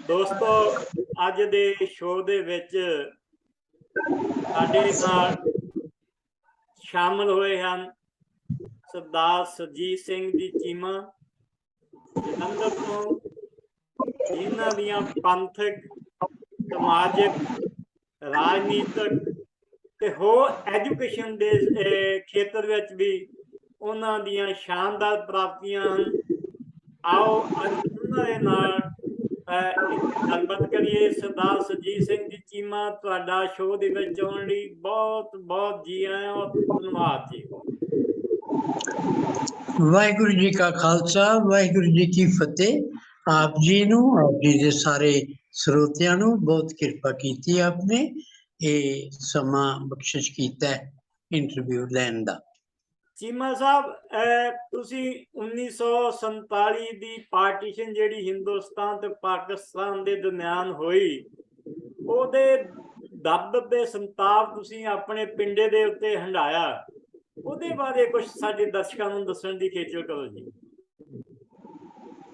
ਦੋਸਤੋ, ਅੱਜ ਦੇ ਸ਼ੋਅ ਦੇ ਵਿੱਚ ਸਾਡੇ ਨਾਲ ਸ਼ਾਮਲ ਹੋਏ ਹਨ ਸਰਦਾਰ ਸੁਰਜੀਤ ਸਿੰਘ ਜੀ ਚੀਮਾ ਜਲੰਧਰ ਤੋਂ, ਜਿਨ੍ਹਾਂ ਦੀਆਂ ਪੰਥਕ, ਸਮਾਜਿਕ, ਰਾਜਨੀਤਿਕ ਤੇ ਹੋਰ ਐਜੂਕੇਸ਼ਨ ਦੇ ਖੇਤਰ ਵਿੱਚ ਵੀ ਉਹਨਾਂ ਦੀਆਂ ਸ਼ਾਨਦਾਰ ਪ੍ਰਾਪਤੀਆਂ ਹਨ। ਆਓ ਅੱਜ ਉਹਨਾਂ ਦੇ ਨਾਲ ਗੱਲਬਾਤ ਕਰੀਏ। ਸਰਦਾਰ ਸੁਰਜੀਤ ਸਿੰਘ ਜੀ ਚੀਮਾ, ਤੁਹਾਡਾ ਸ਼ੋਅ ਦੇ ਵਿੱਚ ਆਉਣ ਲਈ ਬਹੁਤ ਬਹੁਤ ਜੀ ਆਇਆਂ ਔਰ ਧੰਨਵਾਦ ਜੀ। ਵਾਹਿਗੁਰੂ ਜੀ ਕਾ ਖਾਲਸਾ, ਵਾਹਿਗੁਰੂ ਜੀ ਕੀ ਫਤਿਹ। ਆਪ ਜੀ ਨੂੰ, ਆਪ ਜੀ ਦੇ ਸਾਰੇ ਸਰੋਤਿਆਂ ਨੂੰ ਬਹੁਤ ਕਿਰਪਾ ਕੀਤੀ ਆਪਨੇ, ਇਹ ਸਮਾਂ ਬਖਸ਼ਿਸ਼ ਕੀਤਾ ਇੰਟਰਵਿਊ ਲੈਣ ਦਾ। ਚੀਮਾ ਸਾਹਿਬ, ਤੁਸੀਂ 1947 ਦੀ ਪਾਰਟੀਸ਼ਨ ਜਿਹੜੀ ਹਿੰਦੁਸਤਾਨ ਤੇ ਪਾਕਿਸਤਾਨ ਦੇ ਦਰਮਿਆਨ ਹੋਈ, ਉਹਦੇ ਦਰਦ ਤੇ ਸੰਤਾਪ ਤੁਸੀਂ ਆਪਣੇ ਪਿੰਡੇ ਦੇ ਉੱਤੇ ਹੰਢਾਇਆ, ਉਹਦੇ ਬਾਰੇ ਕੁਝ ਸਾਡੇ ਦਰਸ਼ਕਾਂ ਨੂੰ ਦੱਸਣ ਦੀ ਖੇਚਲ ਕਰੋ ਜੀ।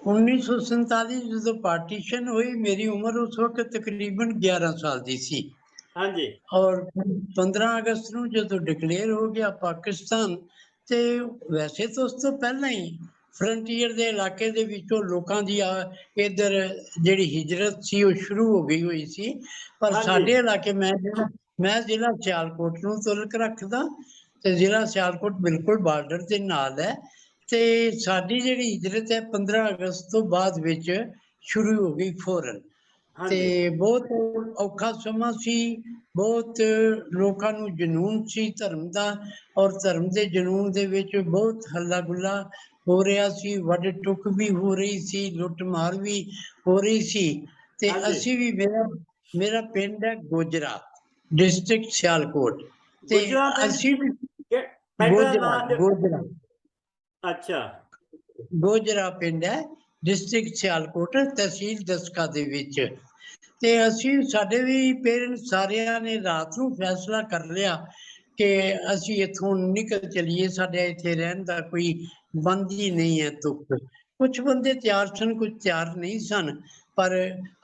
1947 ਜਦੋਂ ਪਾਰਟੀਸ਼ਨ ਹੋਈ, ਮੇਰੀ ਉਮਰ ਉਸ ਵਕਤ ਤਕਰੀਬਨ 11 ਸਾਲ ਦੀ ਸੀ। ਹਾਂਜੀ। ਔਰ 15 ਅਗਸਤ ਨੂੰ ਜਦੋਂ ਡਿਕਲੇਅਰ ਹੋ ਗਿਆ ਪਾਕਿਸਤਾਨ, ਤੇ ਵੈਸੇ ਤਾਂ ਉਸ ਤੋਂ ਪਹਿਲਾਂ ਹੀ ਫਰੰਟੀਅਰ ਦੇ ਇਲਾਕੇ ਦੇ ਵਿੱਚੋਂ ਲੋਕਾਂ ਦੀ ਇੱਧਰ ਜਿਹੜੀ ਹਿਜਰਤ ਸੀ ਉਹ ਸ਼ੁਰੂ ਹੋ ਗਈ ਹੋਈ ਸੀ। ਪਰ ਸਾਡੇ ਇਲਾਕੇ, ਮੈਂ ਜ਼ਿਲ੍ਹਾ ਸਿਆਲਕੋਟ ਨੂੰ ਤੁਲਕ ਰੱਖਦਾ, ਤੇ ਜ਼ਿਲ੍ਹਾ ਸਿਆਲਕੋਟ ਬਿਲਕੁਲ ਬਾਰਡਰ ਦੇ ਨਾਲ ਹੈ। ਤੇ ਸਾਡੀ ਜਿਹੜੀ ਹਿਜਰਤ ਹੈ 15 ਅਗਸਤ ਤੋਂ ਬਾਅਦ ਵਿੱਚ ਸ਼ੁਰੂ ਹੋ ਗਈ ਫੌਰਨ। ਤੇ ਬਹੁਤ ਔਖਾ ਸਮਾਂ ਸੀ, ਬਹੁਤ ਲੋਕਾਂ ਨੂੰ ਜਨੂਨ ਸੀ ਧਰਮ ਦਾ, ਔਰ ਧਰਮ ਦੇ ਜਨੂਨ ਦੇ ਵਿੱਚ ਬਹੁਤ ਹੱਲਾ ਗੁੱਲਾ ਹੋ ਰਿਹਾ ਸੀ, ਵੱਢ ਟੁੱਕ ਵੀ ਹੋ ਰਹੀ ਸੀ, ਲੁੱਟ ਮਾਰ ਵੀ ਹੋ ਰਹੀ ਸੀ। ਤੇ ਅਸੀਂ ਵੀ, ਮੇਰਾ ਪਿੰਡ ਹੈ ਗੋਜਰਾ, ਡਿਸਟ੍ਰਿਕਟ ਸਿਆਲਕੋਟ, ਤੇ ਅਸੀਂ ਵੀ ਗੋਜਰਾ ਪਿੰਡ ਹੈ, ਡਿਸਟ੍ਰਿਕਟ ਸਿਆਲਕੋਟ, ਤਹਿਸੀਲ ਦਸਕਾ ਦੇ ਵਿੱਚ। ਤੇ ਅਸੀਂ, ਸਾਡੇ ਵੀ ਪੇਰੈਂਟਸ ਸਾਰਿਆਂ ਨੇ ਰਾਤ ਨੂੰ ਫੈਸਲਾ ਕਰ ਲਿਆ ਕਿ ਅਸੀਂ ਇੱਥੋਂ ਨਿਕਲ ਚਲੀਏ, ਸਾਡੇ ਇੱਥੇ ਰਹਿਣ ਦਾ ਕੋਈ ਬੰਦ ਹੀ ਨਹੀਂ ਹੈ ਤੁਕ। ਕੁਛ ਬੰਦੇ ਤਿਆਰ ਸਨ, ਕੁਝ ਤਿਆਰ ਨਹੀਂ ਸਨ, ਪਰ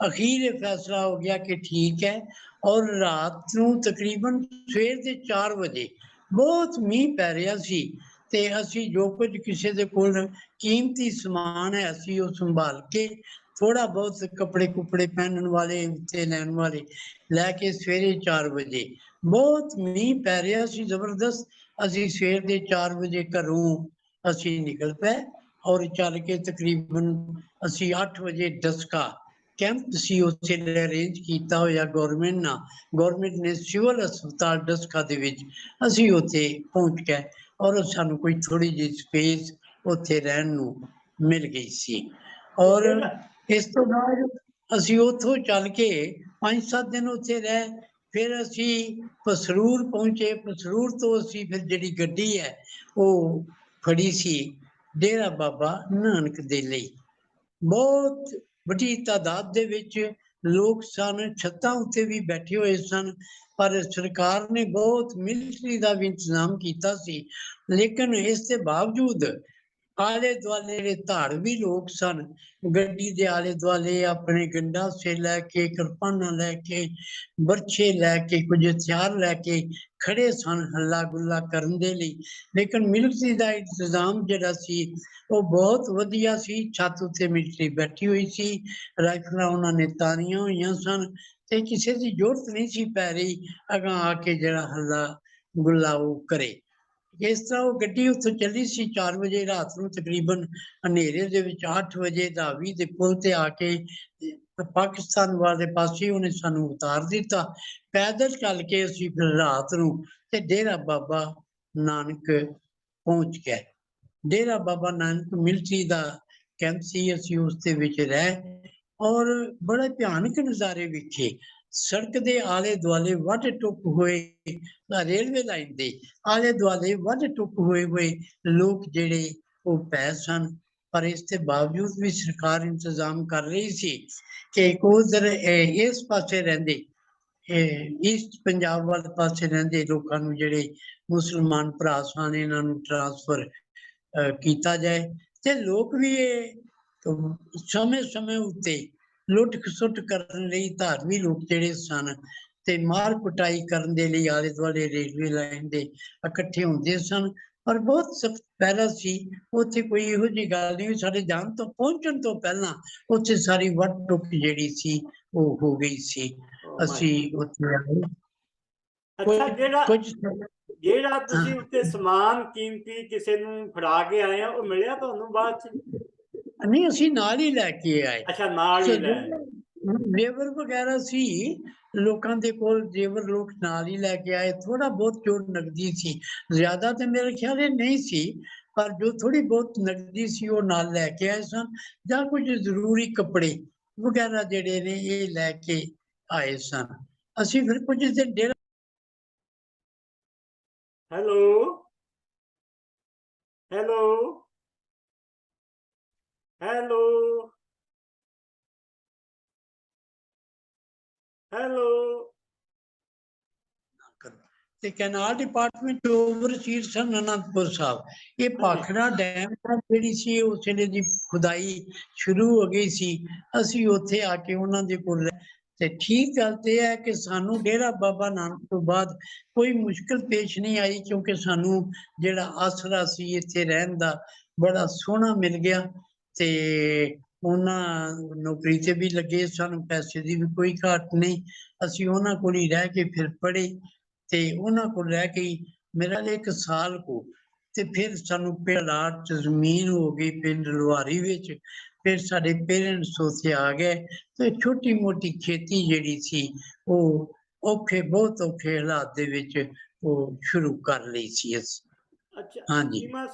ਅਖੀਰ ਇਹ ਫੈਸਲਾ ਹੋ ਗਿਆ ਕਿ ਠੀਕ ਹੈ। ਔਰ ਰਾਤ ਨੂੰ ਤਕਰੀਬਨ ਸਵੇਰ ਦੇ 4 ਵਜੇ ਬਹੁਤ ਮੀਂਹ ਪੈ ਰਿਹਾ ਸੀ, ਤੇ ਅਸੀਂ ਜੋ ਕੁਝ ਕਿਸੇ ਦੇ ਕੋਲ ਕੀਮਤੀ ਸਮਾਨ ਹੈ ਅਸੀਂ ਉਹ ਸੰਭਾਲ ਕੇ, ਥੋੜਾ ਬਹੁਤ ਕੱਪੜੇ ਕੁਪੜੇ ਪਹਿਨਣ ਵਾਲੇ, ਉੱਤੇ ਲੈਣ ਵਾਲੇ ਲੈ ਕੇ, ਸਵੇਰੇ 4 ਵਜੇ ਬਹੁਤ ਮੀਂਹ ਪੈ ਰਿਹਾ ਸੀ ਜ਼ਬਰਦਸਤ। ਅਸੀਂ ਸਵੇਰ ਦੇ 4 ਵਜੇ ਘਰੋਂ ਅਸੀਂ ਨਿਕਲ ਪਏ, ਔਰ ਚੱਲ ਕੇ ਤਕਰੀਬਨ ਅਸੀਂ 8 ਵਜੇ ਦਸਕਾ ਕੈਂਪ ਸੀ ਉੱਥੇ ਅਰੇਂਜ ਕੀਤਾ ਹੋਇਆ ਗੌਰਮੈਂਟ ਨਾਲ, ਗੌਰਮੈਂਟ ਨੇ ਸਿਵਲ ਹਸਪਤਾਲ ਦਸਕਾ ਦੇ ਵਿੱਚ, ਅਸੀਂ ਉੱਥੇ ਪਹੁੰਚ ਗਏ, ਔਰ ਸਾਨੂੰ ਕੋਈ ਥੋੜੀ ਜਿਹੀ ਸਪੇਸ ਉੱਥੇ ਰਹਿਣ ਨੂੰ ਮਿਲ ਗਈ ਸੀ। ਔਰ ਇਸ ਤੋਂ ਬਾਅਦ ਅਸੀਂ ਉੱਥੋਂ ਚੱਲ ਕੇ 5-7 ਦਿਨ ਉੱਥੇ ਰਹੇ। ਫਿਰ ਅਸੀਂ ਪਸਰੂਰ ਪਹੁੰਚੇ, ਪਸਰੂਰ ਤੋਂ ਅਸੀਂ ਫਿਰ ਜਿਹੜੀ ਗੱਡੀ ਹੈ ਉਹ ਫੜੀ ਸੀ ਡੇਰਾ ਬਾਬਾ ਨਾਨਕ ਦੇ ਲਈ। ਬਹੁਤ ਵੱਡੀ ਤਾਦਾਦ ਦੇ ਵਿੱਚ ਲੋਕ ਸਨ, ਛੱਤਾਂ ਉੱਤੇ ਵੀ ਬੈਠੇ ਹੋਏ ਸਨ, ਪਰ ਸਰਕਾਰ ਨੇ ਬਹੁਤ ਮਿਲਟਰੀ ਦਾ ਵੀ ਇੰਤਜ਼ਾਮ ਕੀਤਾ ਸੀ। ਲੇਕਿਨ ਇਸ ਦੇ ਬਾਵਜੂਦ ਆਲੇ ਦੁਆਲੇ ਜਿਹੜੇ ਧਾੜਵੀ ਲੋਕ ਸਨ, ਗੱਡੀ ਦੇ ਆਲੇ ਦੁਆਲੇ ਆਪਣੇ ਗੰਡਾਸੇ ਲੈ ਕੇ, ਕਿਰਪਾਨਾਂ ਲੈ ਕੇ, ਬਰਛੇ ਲੈ ਕੇ, ਕੁਝ ਹਥਿਆਰ ਲੈ ਕੇ ਖੜੇ ਸਨ ਹੱਲਾ ਗੁੱਲਾ ਕਰਨ ਦੇ ਲਈ। ਲੇਕਿਨ ਮਿਲਟਰੀ ਦਾ ਇੰਤਜ਼ਾਮ ਜਿਹੜਾ ਸੀ ਉਹ ਬਹੁਤ ਵਧੀਆ ਸੀ। ਛੱਤ ਉੱਤੇ ਮਿਲਟਰੀ ਬੈਠੀ ਹੋਈ ਸੀ, ਰਾਈਫਲਾਂ ਉਹਨਾਂ ਨੇ ਤਾਰੀਆਂ ਹੋਈਆਂ ਸਨ, ਤੇ ਕਿਸੇ ਦੀ ਜ਼ਰੂਰਤ ਨਹੀਂ ਸੀ ਪੈ ਰਹੀ ਅਗਾਂਹ ਆ ਕੇ ਜਿਹੜਾ ਹੱਲਾ ਗੁੱਲਾ ਉਹ ਕਰੇ। ਇਸ ਤਰ੍ਹਾਂ ਉਹ ਗੱਡੀ ਉੱਥੋਂ ਚੱਲੀ ਸੀ 4 ਵਜੇ ਰਾਤ ਨੂੰ, ਤਕਰੀਬਨ ਹਨੇਰੇ ਦੇ ਵਿੱਚ 8 ਵਜੇ ਰਾਵੀ ਦੇ ਪੁਲ ਤੇ ਆ ਕੇ ਪਾਕਿਸਤਾਨ ਵਾਲੇ ਪਾਸੇ ਉਹਨੇ ਸਾਨੂੰ ਉਤਾਰ ਦਿੱਤਾ। ਪੈਦਲ ਚੱਲ ਕੇ ਅਸੀਂ ਫਿਰ ਰਾਤ ਨੂੰ ਤੇ ਡੇਰਾ ਬਾਬਾ ਨਾਨਕ ਪਹੁੰਚ ਗਏ। ਡੇਰਾ ਬਾਬਾ ਨਾਨਕ ਮਿਲਟਰੀ ਦਾ ਕੈਂਪ ਸੀ, ਅਸੀਂ ਉਸ ਦੇ ਵਿੱਚ ਰਹੇ, ਔਰ ਬੜੇ ਭਿਆਨਕ ਨਜ਼ਾਰੇ ਵੇਖੇ। ਸੜਕ ਦੇ ਆਲੇ ਦੁਆਲੇ ਵੱਢ ਟੁੱਕ ਹੋਏ, ਰੇਲਵੇ ਲਾਈਨ ਦੇ ਆਲੇ ਦੁਆਲੇ ਵੱਢ ਟੁੱਕ ਹੋਏ ਲੋਕ ਜਿਹੜੇ ਉਹ ਪੈ ਸਨ। ਪਰ ਇਸ ਦੇ ਬਾਵਜੂਦ ਵੀ ਸਰਕਾਰ ਇੰਤਜ਼ਾਮ ਕਰ ਰਹੀ ਸੀ ਕਿ ਉਧਰ ਇਸ ਪਾਸੇ ਰਹਿੰਦੇ, ਈਸਟ ਪੰਜਾਬ ਵਾਲੇ ਪਾਸੇ ਰਹਿੰਦੇ ਲੋਕਾਂ ਨੂੰ, ਜਿਹੜੇ ਮੁਸਲਮਾਨ ਭਰਾ ਸਨ, ਇਹਨਾਂ ਨੂੰ ਟਰਾਂਸਫਰ ਕੀਤਾ ਜਾਏ। ਤੇ ਲੋਕ ਵੀ ਇਹ ਸਮੇਂ ਸਮੇਂ ਉੱਤੇ ਲੁੱਟ ਖਸੁੱਟ ਕਰਨ ਲਈ ਧਾਰਮੀ ਲੋਕ ਜਿਹੜੇ ਸਨ ਤੇ ਮਾਰ ਕੁਟਾਈ ਕਰਨ ਦੇ ਲਈ ਆਲੇ ਦੁਆਲੇ ਰੇਲਵੇ ਲਾਈਨ ਦੇ ਇਕੱਠੇ ਹੁੰਦੇ ਸਨ। ਪਰ ਬਹੁਤ ਸਖਤ ਪਹਿਰਾ ਸੀ, ਉੱਥੇ ਕੋਈ ਇਹੋ ਜਿਹੀ ਗੱਲ ਨਹੀਂ। ਸਾਡੇ ਜਾਣ ਤੋਂ ਪਹੁੰਚਣ ਤੋਂ ਪਹਿਲਾਂ ਉੱਥੇ ਸਾਰੀ ਵੱਢ ਟੁੱਕ ਜਿਹੜੀ ਸੀ ਉਹ ਹੋ ਗਈ ਸੀ। ਅਸੀਂ ਉੱਥੇ ਅੱਛਾ, ਕੁਝ ਜਿਹੜਾ ਤੁਸੀਂ ਉੱਤੇ ਸਮਾਨ ਕੀਮਤੀ ਕਿਸੇ ਨੂੰ ਫੜਾ ਕੇ ਆਏ ਆ, ਉਹ ਮਿਲਿਆ ਤੁਹਾਨੂੰ ਬਾਅਦ ਚ? ਨਹੀਂ, ਅਸੀਂ ਨਾਲ ਹੀ ਲੈ ਕੇ ਆਏ। ਅੱਛਾ, ਨਾਲ ਹੀ ਲੈ ਆਏ। ਜੇਵਰ ਵਗੈਰਾ ਸੀ ਲੋਕਾਂ ਦੇ ਕੋਲ, ਜੇਵਰ ਲੋਕ ਨਾਲ ਹੀ ਲੈ ਕੇ ਆਏ। ਥੋੜਾ ਬਹੁਤ ਜੋ ਨਕਦੀ ਸੀ, ਜ਼ਿਆਦਾ ਤੇ ਮੇਰੇ ਖਿਆਲ ਨਹੀਂ ਸੀ, ਪਰ ਜੋ ਥੋੜੀ ਬਹੁਤ ਨਕਦੀ ਸੀ ਉਹ ਨਾਲ ਲੈ ਕੇ ਆਏ ਸਨ, ਜਾਂ ਕੁਝ ਜ਼ਰੂਰੀ ਕੱਪੜੇ ਵਗੈਰਾ ਜਿਹੜੇ ਨੇ ਇਹ ਲੈ ਕੇ ਆਏ ਸਨ। ਅਸੀਂ ਫਿਰ ਕੁਝ ਦਿਨ ਡੇਰਾ ਹੈਲੋ ਹੈਲੋ ਹੈਲੋ ਹੈਲੋ ਤੇ ਕੈਨਾਲ ਡਿਪਾਰਟਮੈਂਟ ਓਵਰਸੀਅਰ ਸਨ ਅਨੰਦਪੁਰ ਸਾਹਿਬ। ਇਹ ਭਾਖੜਾ ਡੈਮ ਜਿਹੜੀ ਸੀ ਉਸ ਵੇਲੇ ਦੀ ਖੁਦਾਈ ਸ਼ੁਰੂ ਹੋ ਗਈ ਸੀ। ਅਸੀਂ ਉੱਥੇ ਆ ਕੇ ਉਹਨਾਂ ਦੇ ਕੋਲ, ਤੇ ਠੀਕ ਗੱਲ ਤੇ ਇਹ ਹੈ ਕਿ ਸਾਨੂੰ ਡੇਰਾ ਬਾਬਾ ਨਾਨਕ ਤੋਂ ਬਾਅਦ ਕੋਈ ਮੁਸ਼ਕਲ ਪੇਸ਼ ਨਹੀਂ ਆਈ, ਕਿਉਂਕਿ ਸਾਨੂੰ ਜਿਹੜਾ ਆਸਰਾ ਸੀ ਇੱਥੇ ਰਹਿਣ ਦਾ ਬੜਾ ਸੋਹਣਾ ਮਿਲ ਗਿਆ। ਤੇ ਉਹਨਾਂ ਨੌਕਰੀ ਤੇ ਵੀ ਲੱਗੇ, ਸਾਨੂੰ ਪੈਸੇ ਦੀ ਵੀ ਕੋਈ ਘਾਟ ਨਹੀਂ। ਅਸੀਂ ਉਹਨਾਂ ਕੋਲ ਹੀ ਰਹਿ ਕੇ ਫਿਰ ਪੜ੍ਹੇ, ਤੇ ਉਹਨਾਂ ਕੋਲ ਰਹਿ ਕੇ ਮੇਰਾ 1 ਸਾਲ ਕੋ ਤੇ ਫਿਰ ਸਾਨੂੰ ਪਲਾਟ ਚ ਜ਼ਮੀਨ ਹੋ ਗਈ ਪਿੰਡ ਲੁਹਾਰੀ ਵਿੱਚ। ਫਿਰ ਸਾਡੇ ਪੇਰੈਂਟਸ ਉੱਥੇ ਆ ਗਏ, ਤੇ ਛੋਟੀ ਮੋਟੀ ਖੇਤੀ ਜਿਹੜੀ ਸੀ ਉਹ ਬਹੁਤ ਔਖੇ ਹਾਲਾਤ ਦੇ ਵਿੱਚ ਉਹ ਸ਼ੁਰੂ ਕਰ ਲਈ ਸੀ ਅਸੀਂ। ਅੱਛਾ ਹਾਂਜੀ ਚੀਮਾ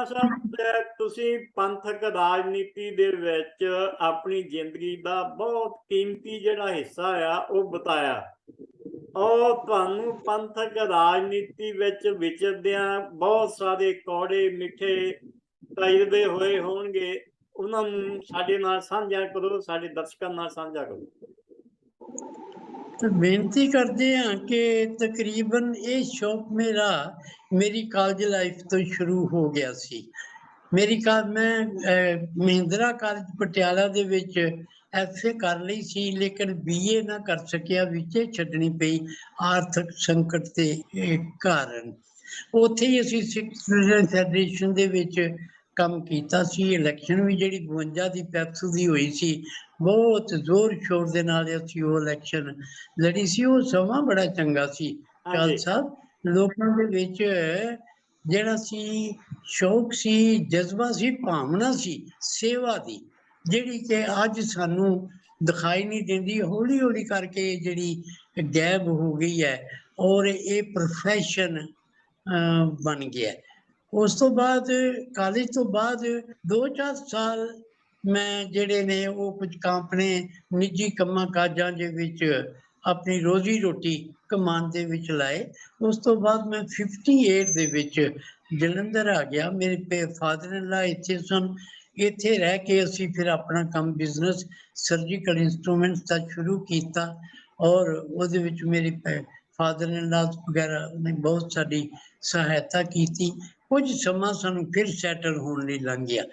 ਸਾਹਿਬ, ਤੁਸੀਂ ਪੰਥਕ ਰਾਜਨੀਤੀ ਦੇ ਵਿੱਚ ਆਪਣੀ ਜ਼ਿੰਦਗੀ ਦਾ ਬਹੁਤ ਕੀਮਤੀ ਜਿਹੜਾ ਹਿੱਸਾ ਆ ਉਹ ਬਤਾਇਆ, ਔਰ ਤੁਹਾਨੂੰ ਪੰਥਕ ਰਾਜਨੀਤੀ ਵਿੱਚ ਵਿਚਰਦਿਆਂ ਬਹੁਤ ਸਾਰੇ ਕੌੜੇ ਮਿੱਠੇ ਤਜਰਬੇ ਹੋਏ ਹੋਣਗੇ, ਉਹਨਾਂ ਨੂੰ ਸਾਡੇ ਨਾਲ ਸਾਂਝਾ ਕਰੋ, ਸਾਡੇ ਦਰਸ਼ਕਾਂ ਨਾਲ ਸਾਂਝਾ ਕਰੋ। ਬੇਨਤੀ ਕਰਦੇ ਹਾਂ ਕਿ ਤਕਰੀਬਨ ਇਹ ਸ਼ੌਕ ਮੇਰੀ ਕਾਲਜ ਲਾਈਫ ਤੋਂ ਸ਼ੁਰੂ ਹੋ ਗਿਆ ਸੀ। ਮੈਂ ਮਹਿੰਦਰਾ ਕਾਲਜ ਪਟਿਆਲਾ ਦੇ ਵਿੱਚ FA ਕਰ ਲਈ ਸੀ, ਲੇਕਿਨ BA ਨਾ ਕਰ ਸਕਿਆ, ਵਿੱਚੇ ਛੱਡਣੀ ਪਈ ਆਰਥਿਕ ਸੰਕਟ ਦੇ ਕਾਰਨ। ਉੱਥੇ ਹੀ ਅਸੀਂ ਸਿੱਖ ਸਟੂਡੈਂਟ ਫੈਡਰੇਸ਼ਨ ਦੇ ਵਿੱਚ ਕੰਮ ਕੀਤਾ ਸੀ। ਇਲੈਕਸ਼ਨ ਵੀ ਜਿਹੜੀ 52 ਦੀ ਪੈਪਸੂ ਦੀ ਹੋਈ ਸੀ, ਬਹੁਤ ਜ਼ੋਰ ਸ਼ੋਰ ਦੇ ਨਾਲ ਅਸੀਂ ਉਹ ਇਲੈਕਸ਼ਨ ਲੜੀ ਸੀ। ਉਹ ਸਮਾਂ ਬੜਾ ਚੰਗਾ ਸੀ ਚਾਲ ਸਾਹਿਬ। ਲੋਕਾਂ ਦੇ ਵਿੱਚ ਜਿਹੜਾ ਸੀ ਸ਼ੌਕ ਸੀ, ਜਜ਼ਬਾ ਸੀ, ਭਾਵਨਾ ਸੀ ਸੇਵਾ ਦੀ, ਜਿਹੜੀ ਕਿ ਅੱਜ ਸਾਨੂੰ ਦਿਖਾਈ ਨਹੀਂ ਦਿੰਦੀ। ਹੌਲੀ ਹੌਲੀ ਕਰਕੇ ਜਿਹੜੀ ਗਾਇਬ ਹੋ ਗਈ ਹੈ, ਔਰ ਇਹ ਪ੍ਰੋਫੈਸ਼ਨ ਬਣ ਗਿਆ। ਉਸ ਤੋਂ ਬਾਅਦ ਕਾਲਜ ਤੋਂ ਬਾਅਦ 2-4 ਸਾਲ ਮੈਂ ਜਿਹੜੇ ਨੇ ਉਹ ਕੁਝ ਆਪਣੇ ਨਿੱਜੀ ਕੰਮਾਂ ਕਾਜਾਂ ਦੇ ਵਿੱਚ ਆਪਣੀ ਰੋਜ਼ੀ ਰੋਟੀ ਕਮਾਉਣ ਦੇ ਵਿੱਚ ਲਾਏ। ਉਸ ਤੋਂ ਬਾਅਦ ਮੈਂ 58 ਦੇ ਵਿੱਚ ਜਲੰਧਰ ਆ ਗਿਆ। ਮੇਰੇ ਫਾਦਰ ਇਨ ਲਾ ਇੱਥੇ ਸਨ। ਇੱਥੇ ਰਹਿ ਕੇ ਅਸੀਂ ਫਿਰ ਆਪਣਾ ਕੰਮ ਬਿਜ਼ਨਸ ਸਰਜੀਕਲ ਇੰਸਟਰੂਮੈਂਟਸ ਦਾ ਸ਼ੁਰੂ ਕੀਤਾ, ਔਰ ਉਹਦੇ ਵਿੱਚ ਮੇਰੇ ਫਾਦਰ ਇਨ ਲਾ ਵਗੈਰਾ ਨੇ ਬਹੁਤ ਸਾਡੀ ਸਹਾਇਤਾ ਕੀਤੀ। ਕੁਝ ਸਮਾਂ ਸਾਨੂੰ ਫਿਰ ਸੈਟਲ ਹੋਣ ਲਈ ਲੰਘ ਗਿਆ,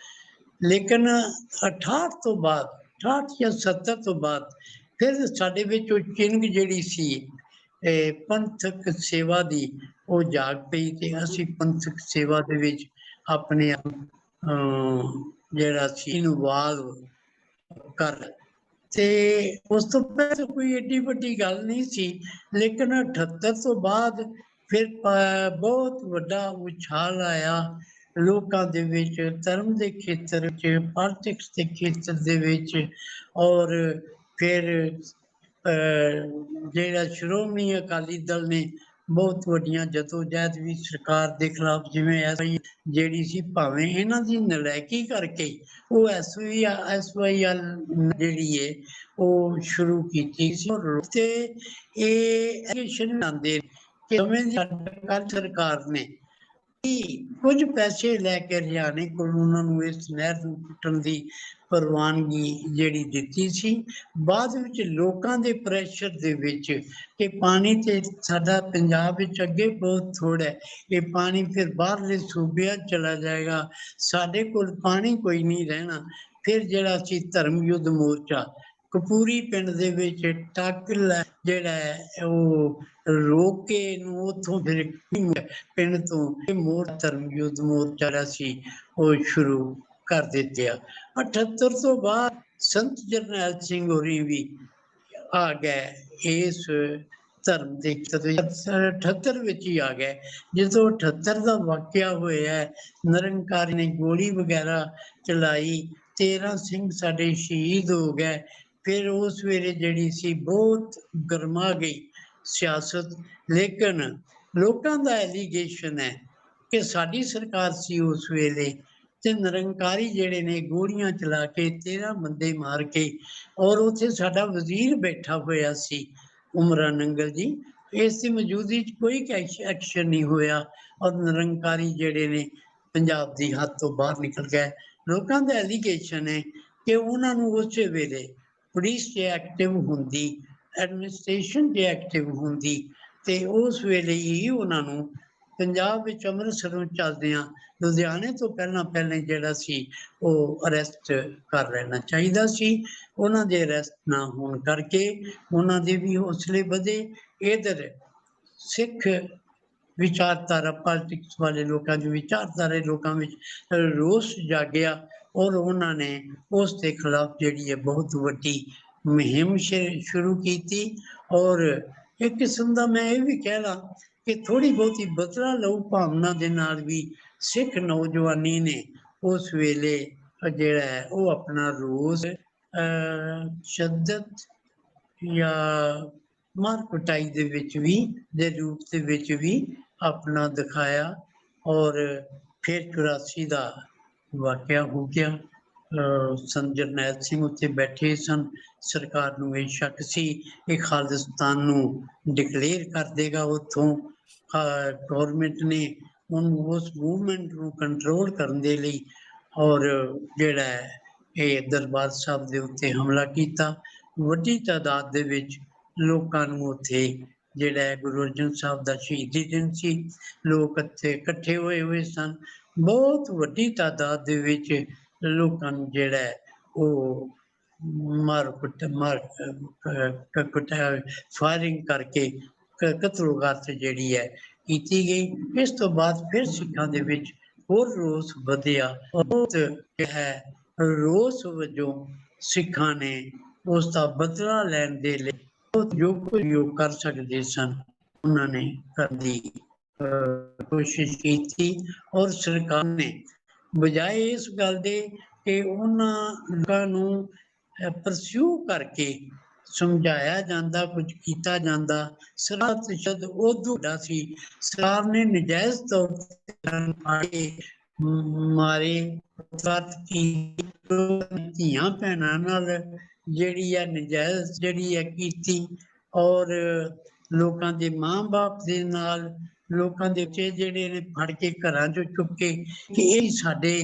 ਲੇਕਿਨ 68 ਤੋਂ ਬਾਅਦ 68 ਜਾਂ 70 ਤੋਂ ਬਾਅਦ ਫਿਰ ਸਾਡੇ ਵਿੱਚ ਉਹ ਚਿੰਗ ਜਿਹੜੀ ਸੀ ਪੰਥਕ ਸੇਵਾ ਦੀ ਉਹ ਜਾਗ ਪਈ, ਤੇ ਅਸੀਂ ਪੰਥਕ ਸੇਵਾ ਦੇ ਵਿੱਚ ਆਪਣੇ ਆਪ ਜਿਹੜਾ ਸੀ ਇਨਵਾਲਵ ਕਰ। ਤੇ ਉਸ ਤੋਂ ਪਹਿਲਾਂ ਕੋਈ ਏਡੀ ਵੱਡੀ ਗੱਲ ਨਹੀਂ ਸੀ, ਲੇਕਿਨ 78 ਤੋਂ ਬਾਅਦ ਫਿਰ ਬਹੁਤ ਵੱਡਾ ਉਛਾਲ ਆਇਆ ਲੋਕਾਂ ਦੇ ਵਿੱਚ, ਧਰਮ ਦੇ ਖੇਤਰ 'ਚ, ਪੋਲਿਟਿਕਸ ਦੇ ਖੇਤਰ ਦੇ ਵਿੱਚ। ਔਰ ਫਿਰ ਜਿਹੜਾ ਸ਼੍ਰੋਮਣੀ ਅਕਾਲੀ ਦਲ ਨੇ ਬਹੁਤ ਵੱਡੀਆਂ ਜਦੋਜਹਿਦ ਵੀ ਸਰਕਾਰ ਦੇ ਖਿਲਾਫ, ਜਿਵੇਂ ਜਿਹੜੀ ਸੀ, ਭਾਵੇਂ ਇਹਨਾਂ ਦੀ ਨਲਾਇਕੀ ਕਰਕੇ ਉਹ SYL ਜਿਹੜੀ ਹੈ ਉਹ ਸ਼ੁਰੂ ਕੀਤੀ ਸੀ। ਤੇ ਇਹ ਐਲੀਗੇਸ਼ਨ ਆਉਂਦੇ ਕਿ ਸਰਕਾਰ ਨੇ ਕੁਝ ਪੈਸੇ ਲੈ ਕੇ ਹਰਿਆਣੇ ਕੋਲ ਉਹਨਾਂ ਨੂੰ ਇਸ ਨਹਿਰ ਨੂੰ ਪੁੱਟਣ ਦੀ ਪ੍ਰਵਾਨਗੀ ਜਿਹੜੀ ਦਿੱਤੀ ਸੀ। ਬਾਅਦ ਵਿੱਚ ਲੋਕਾਂ ਦੇ ਪ੍ਰੈਸ਼ਰ ਦੇ ਵਿੱਚ ਕਿ ਪਾਣੀ ਤੇ ਸਾਡਾ ਪੰਜਾਬ ਵਿੱਚ ਅੱਗੇ ਬਹੁਤ ਥੋੜ੍ਹਾ ਹੈ, ਇਹ ਪਾਣੀ ਫਿਰ ਬਾਹਰਲੇ ਸੂਬਿਆਂ ਚਲਾ ਜਾਏਗਾ, ਸਾਡੇ ਕੋਲ ਪਾਣੀ ਕੋਈ ਨਹੀਂ ਰਹਿਣਾ, ਫਿਰ ਜਿਹੜਾ ਸੀ ਧਰਮ ਯੁੱਧ ਮੋਰਚਾ ਕਪੂਰੀ ਪਿੰਡ ਦੇ ਵਿੱਚ ਟੱਕ ਜਿਹੜਾ ਹੈ ਉਹ ਰੋਕ ਕੇ ਇਹਨੂੰ ਉੱਥੋਂ ਫਿਰ ਪਿੰਡ ਤੋਂ ਧਰਮ ਯੁੱਧ ਮੋਰਚਾ ਜਿਹੜਾ ਸੀ ਉਹ ਸ਼ੁਰੂ ਕਰ ਦਿੱਤਾ। 78 ਤੋਂ ਬਾਅਦ ਸੰਤ ਜਰਨੈਲ ਸਿੰਘ ਹੋਰੀ ਵੀ ਆ ਗਏ ਇਸ ਧਰਮ ਦੇ 78 ਵਿੱਚ ਹੀ ਆ ਗਏ। ਜਦੋਂ 78 ਦਾ ਵਾਕਿਆ ਹੋਇਆ, ਨਿਰੰਕਾਰੀ ਨੇ ਗੋਲੀ ਵਗੈਰਾ ਚਲਾਈ, 13 ਸਿੰਘ ਸਾਡੇ ਸ਼ਹੀਦ ਹੋ ਗਏ। ਫਿਰ ਉਸ ਵੇਲੇ ਜਿਹੜੀ ਸੀ ਬਹੁਤ ਗਰਮਾ ਗਈ ਸਿਆਸਤ। ਲੇਕਿਨ ਲੋਕਾਂ ਦਾ ਐਲੀਗੇਸ਼ਨ ਹੈ ਕਿ ਸਾਡੀ ਸਰਕਾਰ ਸੀ ਉਸ ਵੇਲੇ ਤੇ ਨਿਰੰਕਾਰੀ ਜਿਹੜੇ ਨੇ ਗੋਲੀਆਂ ਚਲਾ ਕੇ 13 ਬੰਦੇ ਮਾਰ ਕੇ, ਔਰ ਉੱਥੇ ਸਾਡਾ ਵਜ਼ੀਰ ਬੈਠਾ ਹੋਇਆ ਸੀ ਉਮਰਾ ਨੰਗਲ ਜੀ, ਇਸ ਦੀ ਮੌਜੂਦਗੀ 'ਚ ਕੋਈ ਐਕਸ਼ਨ ਨਹੀਂ ਹੋਇਆ ਔਰ ਨਿਰੰਕਾਰੀ ਜਿਹੜੇ ਨੇ ਪੰਜਾਬ ਦੀ ਹੱਦ ਤੋਂ ਬਾਹਰ ਨਿਕਲ ਗਏ। ਲੋਕਾਂ ਦਾ ਐਲੀਗੇਸ਼ਨ ਹੈ ਕਿ ਉਹਨਾਂ ਨੂੰ ਉਸੇ ਵੇਲੇ ਪੁਲਿਸ 'ਚ ਐਕਟਿਵ ਹੁੰਦੀ, ਐਡਮਿਨਿਸਟ੍ਰੇਸ਼ਨ 'ਚ ਐਕਟਿਵ ਹੁੰਦੀ ਤੇ ਉਸ ਵੇਲੇ ਹੀ ਉਹਨਾਂ ਨੂੰ ਪੰਜਾਬ ਵਿੱਚ ਅੰਮ੍ਰਿਤਸਰੋਂ ਚੱਲਦਿਆਂ ਲੁਧਿਆਣੇ ਤੋਂ ਪਹਿਲਾਂ ਜਿਹੜਾ ਸੀ ਉਹ ਅਰੈਸਟ ਕਰ ਲੈਣਾ ਚਾਹੀਦਾ ਸੀ। ਉਹਨਾਂ ਦੇ ਅਰੈਸਟ ਨਾ ਹੋਣ ਕਰਕੇ ਉਹਨਾਂ ਦੇ ਵੀ ਹੌਸਲੇ ਵਧੇ। ਇੱਧਰ ਸਿੱਖ ਵਿਚਾਰਧਾਰਾ ਪੋਲਿਟਿਕਸ ਵਾਲੇ ਲੋਕਾਂ ਦੀ ਵਿਚਾਰਧਾਰਾ ਲੋਕਾਂ ਵਿੱਚ ਰੋਸ ਜਾਗਿਆ ਔਰ ਉਹਨਾਂ ਨੇ ਉਸ ਦੇ ਖਿਲਾਫ ਜਿਹੜੀ ਹੈ ਬਹੁਤ ਵੱਡੀ ਮੁਹਿੰਮ ਸ਼ੁਰੂ ਕੀਤੀ। ਔਰ ਇੱਕ ਕਿਸਮ ਦਾ ਮੈਂ ਇਹ ਵੀ ਕਹਿਣਾ ਕਿ ਥੋੜ੍ਹੀ ਬਹੁਤੀ ਬਦਲਾ ਲਊ ਭਾਵਨਾ ਦੇ ਨਾਲ ਵੀ ਸਿੱਖ ਨੌਜਵਾਨੀ ਨੇ ਉਸ ਵੇਲੇ ਜਿਹੜਾ ਹੈ ਉਹ ਆਪਣਾ ਰੋਸ ਸ਼ਿੱਦਤ ਜਾਂ ਮਾਰ ਕੁਟਾਈ ਦੇ ਵਿੱਚ ਵੀ ਦੇ ਰੂਪ ਦੇ ਵਿੱਚ ਵੀ ਆਪਣਾ ਦਿਖਾਇਆ। ਔਰ ਫਿਰ 84 ਦਾ ਵਾਕਿਆ ਹੋ ਗਿਆ। ਸੰਤ ਜਰਨੈਲ ਸਿੰਘ ਉੱਥੇ ਬੈਠੇ ਸਨ, ਸਰਕਾਰ ਨੂੰ ਇਹ ਸ਼ੱਕ ਸੀ ਕਿ ਖਾਲਿਸਤਾਨ ਨੂੰ ਡਿਕਲੇਅਰ ਕਰ ਦੇਗਾ। ਉੱਥੋਂ ਗੌਰਮੈਂਟ ਨੇ ਉਹਨੂੰ ਉਸ ਮੂਵਮੈਂਟ ਨੂੰ ਕੰਟਰੋਲ ਕਰਨ ਦੇ ਲਈ ਔਰ ਜਿਹੜਾ ਹੈ ਇਹ ਦਰਬਾਰ ਸਾਹਿਬ ਦੇ ਉੱਤੇ ਹਮਲਾ ਕੀਤਾ। ਵੱਡੀ ਤਾਦਾਦ ਦੇ ਵਿੱਚ ਲੋਕਾਂ ਨੂੰ ਉੱਥੇ ਜਿਹੜਾ ਹੈ ਗੁਰੂ ਅਰਜਨ ਸਾਹਿਬ ਦਾ ਸ਼ਹੀਦੀ ਦਿਨ ਸੀ, ਲੋਕ ਇੱਥੇ ਇਕੱਠੇ ਹੋਏ ਸਨ। ਬਹੁਤ ਵੱਡੀ ਤਾਦਾਦ ਦੇ ਵਿੱਚ ਲੋਕਾਂ ਨੂੰ ਜਿਹੜਾ ਹੈ ਉਹ ਫਾਇਰਿੰਗ ਕਰਕੇ ਕਤਲੋਗਾਰਤ ਜਿਹੜੀ ਹੈ ਕੀਤੀ ਗਈ। ਇਸ ਤੋਂ ਬਾਅਦ ਫਿਰ ਸਿੱਖਾਂ ਦੇ ਵਿੱਚ ਹੋਰ ਰੋਸ ਵਧਿਆ। ਬਹੁਤ ਹੈ ਰੋਸ ਵਜੋਂ ਸਿੱਖਾਂ ਨੇ ਉਸ ਦਾ ਬਦਲਾ ਲੈਣ ਦੇ ਲਈ ਜੋ ਕੁਝ ਕਰ ਸਕਦੇ ਸਨ ਉਹਨਾਂ ਨੇ ਕਰਨ ਦੀ ਕੋਸ਼ਿਸ਼ ਕੀਤੀ। ਔਰ ਸਰਕਾਰ ਨੇ ਬਜਾਏ ਇਸ ਗੱਲ ਦੇ ਕਿ ਉਹਨਾਂ ਲੋਕਾਂ ਨੂੰ ਪਰਸਿਊ ਕਰਕੇ ਸਮਝਾਇਆ ਜਾਂਦਾ, ਕੁਝ ਕੀਤਾ ਜਾਂਦਾ, ਸਰਕਾਰ ਸ਼ਬਦ ਉਦੋਂ ਵੱਡਾ ਸੀ। ਸਰਕਾਰ ਨੇ ਨਜਾਇਜ਼ ਤੌਰ ਤੇ ਮਾਰੇ ਧੀਆਂ ਭੈਣਾਂ ਨਾਲ ਜਿਹੜੀ ਹੈ ਨਜਾਇਜ਼ ਜਿਹੜੀ ਹੈ ਕੀਤੀ। ਔਰ ਲੋਕਾਂ ਦੇ ਮਾਂ ਬਾਪ ਦੇ ਨਾਲ ਲੋਕਾਂ ਦੇ ਬੱਚੇ ਜਿਹੜੇ ਨੇ ਫੜ ਕੇ ਘਰਾਂ ਚੋਂ ਚੁੱਕ ਕੇ ਕਿ ਇਹ ਸਾਡੇ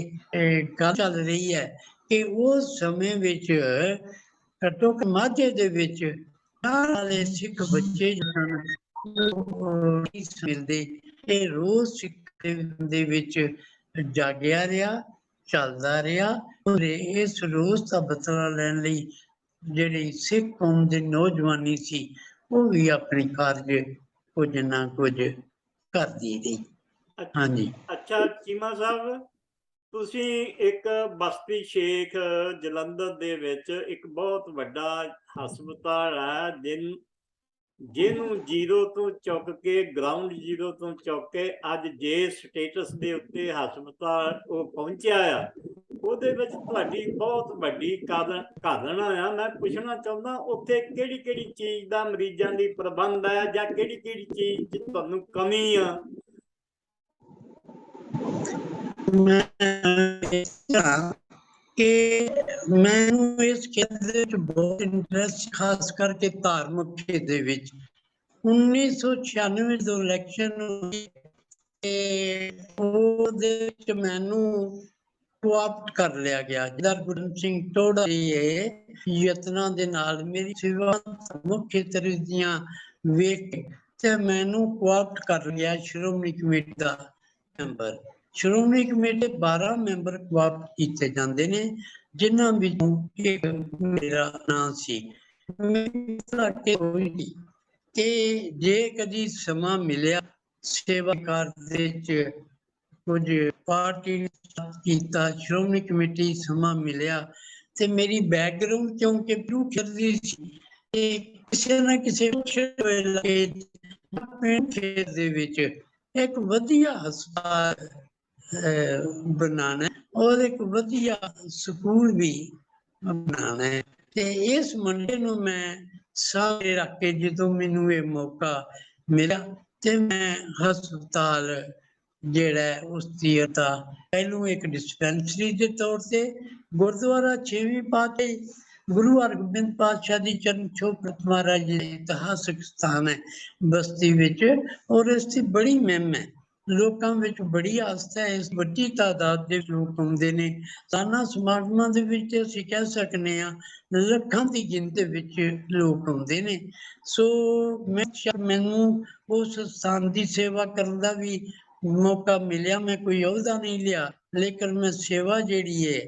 ਗੱਲ ਚੱਲ ਰਹੀ ਹੈ ਕਿ ਉਸ ਸਮੇਂ ਵਿੱਚ ਘੱਟੋ ਘੱਟ ਮਾਝੇ ਦੇ ਵਿੱਚ ਵਾਲੇ ਸਿੱਖ ਬੱਚੇ ਮਿਲਦੇ। ਇਹ ਰੋਜ਼ ਸਿੱਖ ਦੇ ਵਿੱਚ ਜਾਗਿਆ ਰਿਹਾ, ਚੱਲਦਾ ਰਿਹਾ। ਇਸ ਰੋਜ਼ ਦਾ ਬਦਲਾ ਲੈਣ ਲਈ ਜਿਹੜੀ ਸਿੱਖ ਕੌਮ ਦੀ ਨੌਜਵਾਨੀ ਸੀ ਉਹ ਵੀ ਆਪਣੀ ਕਾਰਜ ਕੁਝ ਨਾ ਕੁਝ ਕਰਦੀ ਰਹੀ। ਹਾਂਜੀ। ਅੱਛਾ ਚੀਮਾ ਸਾਹਿਬ, ਤੁਸੀਂ ਇੱਕ ਬਸਤੀ ਸ਼ੇਖ ਜਲੰਧਰ ਦੇ ਵਿੱਚ ਇੱਕ ਬਹੁਤ ਵੱਡਾ ਹਸਪਤਾਲ ਹੈ ਜਿਹਨੂੰ ਜ਼ੀਰੋ ਤੋਂ ਚੁੱਕ ਕੇ ਗਰਾਊਂਡ ਜ਼ੀਰੋ ਤੋਂ ਚੁੱਕ ਕੇ ਅੱਜ ਜੇ ਸਟੇਟਸ ਦੇ ਉੱਤੇ ਹਸਪਤਾਲ ਉਹ ਪਹੁੰਚਿਆ ਆ, ਉਹਦੇ ਵਿੱਚ ਤੁਹਾਡੀ ਬਹੁਤ ਵੱਡੀ ਕਾਰਨ ਆ। ਮੈਂ ਪੁੱਛਣਾ ਚਾਹੁੰਦਾ ਉੱਥੇ ਕਿਹੜੀ ਕਿਹੜੀ ਚੀਜ਼ ਦਾ ਮਰੀਜ਼ਾਂ ਦੀ ਪ੍ਰਬੰਧ ਹੈ ਜਾਂ ਕਿਹੜੀ ਕਿਹੜੀ ਚੀਜ਼ 'ਚ ਤੁਹਾਨੂੰ ਕਮੀ ਆ? ਕਿ ਮੈਨੂੰ ਇਸ ਖੇਤਰ ਵਿੱਚ ਬਹੁਤ ਇੰਟਰਸਟ, ਖਾਸ ਕਰਕੇ ਧਾਰਮਿਕ ਖੇਤਰ ਦੇ ਵਿੱਚ। 1996 ਜਦੋਂ ਇਲੈਕਸ਼ਨ ਹੋਈ ਤੇ ਉਹਦੇ ਵਿੱਚ ਮੈਨੂੰ ਕੋਆਪਟ ਕਰ ਲਿਆ ਗਿਆ। ਜਦ ਗੁਰੂ ਸਿੰਘ ਟੋੜਾ ਦੇ ਯਤਨਾਂ ਦੇ ਨਾਲ ਮੇਰੀ ਸੇਵਾ ਮੁੱਖ ਖੇਤਰ ਦੀਆਂ ਵੇਖ ਤੇ ਮੈਨੂੰ ਕੋਆਪਟ ਕਰ ਲਿਆ ਸ਼੍ਰੋਮਣੀ ਕਮੇਟੀ ਦਾ ਮੈਂਬਰ। ਸ਼੍ਰੋਮਣੀ ਕਮੇਟੀ 12 ਮੈਂਬਰ ਕੋਆਪਟ ਕੀਤੇ ਜਾਂਦੇ ਨੇ ਜਿਨ੍ਹਾਂ ਵਿੱਚੋਂ ਇੱਕ ਮੇਰਾ ਨਾਂ ਸੀ। ਮੈਨੂੰ ਕਿ ਹੋਈ ਸੀ ਕਿ ਜੇ ਕਦੀ ਸਮਾਂ ਮਿਲਿਆ ਸੇਵਾ ਕਾਰਜ ਦੇ ਵਿੱਚ ਕੁਝ ਪਾਰਟੀ ਨੇ ਕੀਤਾ, ਸ਼੍ਰੋਮਣੀ ਕਮੇਟੀ ਸਮਾਂ ਮਿਲਿਆ ਤੇ ਮੇਰੀ ਬੈਕਗ੍ਰਾਉਂਡ ਕਿਉਂਕਿ ਪ੍ਰੂਫ ਕਰਦੀ ਸੀ ਤੇ ਕਿਸੇ ਨਾ ਕਿਸੇ ਪਿੰਡ ਖੇਤ ਦੇ ਵਿੱਚ ਇੱਕ ਵਧੀਆ ਹਸਪਤਾਲ ਬਣਾਉਣਾ ਔਰ ਇੱਕ ਵਧੀਆ ਸਕੂਲ ਵੀ ਬਣਾਉਣਾ ਹੈ। ਤੇ ਇਸ ਮੰਡੇ ਨੂੰ ਮੈਂ ਸਾਰੇ ਰੱਖ ਕੇ ਜਦੋਂ ਮੈਨੂੰ ਇਹ ਮੌਕਾ ਮਿਲਿਆ ਤੇ ਮੈਂ ਹਸਪਤਾਲ ਜਿਹੜਾ ਹੈ ਉਸ ਦੀ ਅਤਾ ਪਹਿਲੋਂ ਇੱਕ ਡਿਸਪੈਂਸਰੀ ਦੇ ਤੌਰ ਤੇ ਗੁਰਦੁਆਰਾ 6ਵੀਂ ਪਾਤਸ਼ਾਹੀ ਗੁਰੂ ਹਰਗੋਬਿੰਦ ਪਾਤਸ਼ਾਹ ਦੀ ਚਰਨ ਛੋਹ ਮਹਾਰਾਜ ਜੀ ਦਾ ਇਤਿਹਾਸਕ ਸਥਾਨ ਹੈ ਬਸਤੀ ਵਿੱਚ ਔਰ ਇਸ ਦੀ ਬੜੀ ਮਹਿਮਾ ਹੈ। ਲੋਕਾਂ ਵਿੱਚ ਬੜੀ ਆਸਥਾ ਹੈ, ਇਸ ਵੱਡੀ ਤਾਦਾਦ ਦੇ ਲੋਕ ਆਉਂਦੇ ਨੇ। ਸਾਨਾ ਸਮਾਗਮਾਂ ਦੇ ਵਿੱਚ ਅਸੀਂ ਕਹਿ ਸਕਦੇ ਹਾਂ ਲੱਖਾਂ ਦੀ ਗਿਣਤੀ ਵਿੱਚ ਲੋਕ ਆਉਂਦੇ ਨੇ। ਸੋ ਮੈਨੂੰ ਉਸ ਸਥਾਨ ਦੀ ਸੇਵਾ ਕਰਨ ਦਾ ਵੀ ਮੌਕਾ ਮਿਲਿਆ। ਮੈਂ ਕੋਈ ਅਹੁਦਾ ਨਹੀਂ ਲਿਆ ਲੇਕਿਨ ਮੈਂ ਸੇਵਾ ਜਿਹੜੀ ਹੈ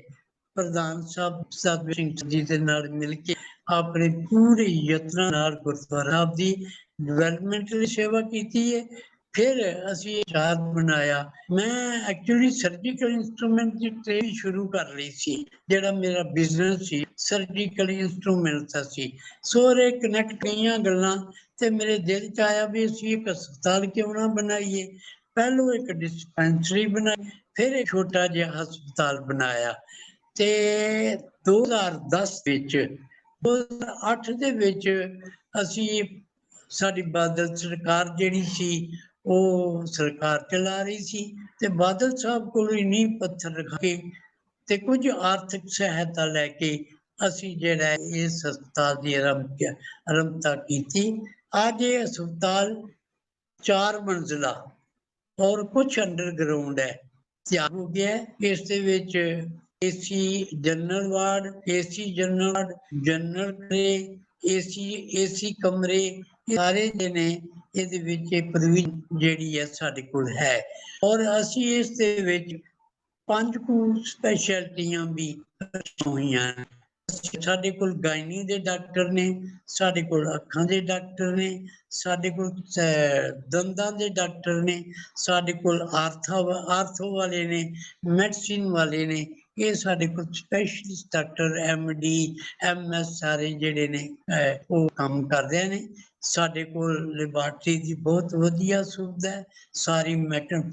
ਪ੍ਰਧਾਨ ਸਾਹਿਬ ਸਤਿਗੁਰੂ ਸਿੰਘ ਜੀ ਦੇ ਨਾਲ ਮਿਲ ਕੇ ਆਪਣੇ ਪੂਰੇ ਯਤਨਾਂ ਨਾਲ ਗੁਰਦੁਆਰਾ ਸਾਹਿਬ ਦੀ ਡਿਵੈਲਪਮੈਂਟ ਲਈ ਸੇਵਾ ਕੀਤੀ ਹੈ। ਫਿਰ ਅਸੀਂ ਇਹ ਚਾਰ ਬਣਾਇਆ। ਮੈਂ ਐਕਚੁਅਲੀ ਸਰਜੀਕਲ ਇੰਸਟਰੂਮੈਂਟ ਦੀ ਟ੍ਰੇਨਿੰਗ ਸ਼ੁਰੂ ਕਰ ਲਈ ਸੀ, ਜਿਹੜਾ ਮੇਰਾ ਬਿਜ਼ਨਸ ਸੀ ਸਰਜੀਕਲ ਇੰਸਟਰੂਮੈਂਟ ਦਾ ਸੀ। ਸੋ ਇਹ ਕਨੈਕਟ ਗਈਆਂ ਗੱਲਾਂ ਤੇ ਮੇਰੇ ਦਿਲ 'ਚ ਆਇਆ ਵੀ ਅਸੀਂ ਇੱਕ ਹਸਪਤਾਲ ਕਿਉਂ ਨਾ ਬਣਾਈਏ। ਪਹਿਲੋਂ ਇੱਕ ਡਿਸਪੈਂਸਰੀ ਬਣਾਈ, ਫਿਰ ਇੱਕ ਛੋਟਾ ਜਿਹਾ ਹਸਪਤਾਲ ਬਣਾਇਆ ਤੇ 2010 ਵਿੱਚ 2008 ਦੇ ਵਿੱਚ ਅਸੀਂ ਸਾਡੀ ਬਾਦਲ ਸਰਕਾਰ ਜਿਹੜੀ ਸੀ ਉਹ ਸਰਕਾਰ ਚਲਾ ਰਹੀ ਸੀ ਤੇ ਬਾਦਲ ਸਾਹਿਬ ਕੋਲ ਨੀਂਹ ਪੱਥਰ ਰੱਖ ਕੇ ਤੇ ਕੁਝ ਆਰਥਿਕ ਸਹਾਇਤਾ ਲੈ ਕੇ ਅਸੀਂ ਜਿਹੜਾ ਇਸ ਹਸਪਤਾਲ ਦੀ ਆਰੰਭਤਾ ਕੀਤੀ। ਅੱਜ ਇਹ ਹਸਪਤਾਲ 4 ਮੰਜ਼ਿਲਾ ਔਰ ਕੁਝ ਅੰਡਰਗਰਾਉਂਡ ਹੈ ਤਿਆਰ ਹੋ ਗਿਆ। ਇਸ ਦੇ ਵਿੱਚ AC general ward, AC general ward, general ਕਮਰੇ, ਏਸੀ ਕਮਰੇ ਸਾਰੇ ਜਿਹੜੇ ਨੇ ਇਹਦੇ ਵਿੱਚ ਪ੍ਰੋਵੀਜ਼ਨ ਜਿਹੜੀ ਹੈ ਸਾਡੇ ਕੋਲ ਹੈ। ਔਰ ਅਸੀਂ ਇਸ ਦੇ ਵਿੱਚ 5 ਸਪੈਸ਼ਲਟੀਆਂ ਵੀ ਹੋਈਆਂ। ਸਾਡੇ ਕੋਲ ਗਾਇਨੀ ਦੇ ਡਾਕਟਰ ਨੇ, ਸਾਡੇ ਕੋਲ ਅੱਖਾਂ ਦੇ ਡਾਕਟਰ ਨੇ, ਸਾਡੇ ਕੋਲ ਦੰਦਾਂ ਦੇ ਡਾਕਟਰ ਨੇ, ਸਾਡੇ ਕੋਲ ਆਰਥੋ ਵਾਲੇ ਨੇ, ਮੈਡੀਸਿਨ ਵਾਲੇ ਨੇ। ਇਹ ਸਾਡੇ ਕੋਲ ਸਪੈਸ਼ਲਿਸਟ ਡਾਕਟਰ MD MS ਸਾਰੇ ਜਿਹੜੇ ਨੇ ਉਹ ਕੰਮ ਕਰਦੇ ਨੇ। ਸਾਡੇ ਕੋਲ ਲੈਬਾਰਟਰੀ ਦੀ ਬਹੁਤ ਵਧੀਆ ਸੁਵਿਧਾ ਹੈ, ਸਾਰੀ